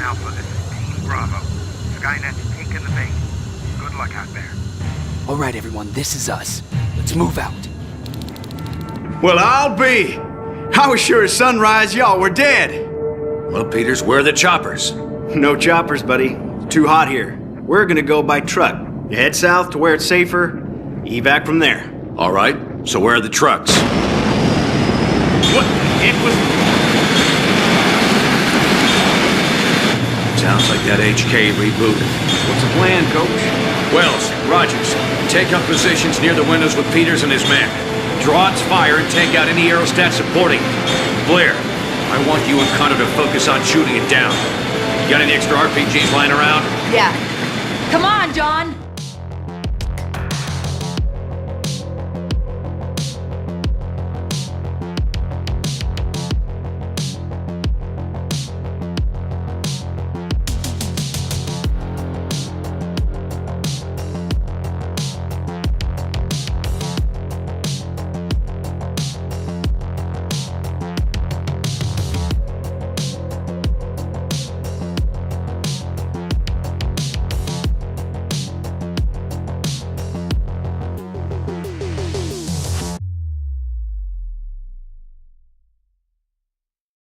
Alpha, this is Team Bravo. Skynet's taken the base. Good luck out there. All right, everyone, this is us. Let's move out. Well, I'll be. I was sure at sunrise y'all were dead. Well, Peters, where are the choppers? No choppers, buddy. Too hot here. We're gonna go by truck. You head south to where it's safer. Evac from there. All right, so where are the trucks? What? It was... Sounds like that HK rebooted. What's the plan, Coach? Wells, Rogers, take up positions near the windows with Peters and his men. Draw its fire and take out any aerostat supporting it. Blair, I want you and Connor to focus on shooting it down. You got any extra RPGs lying around? Yeah. Come on, John!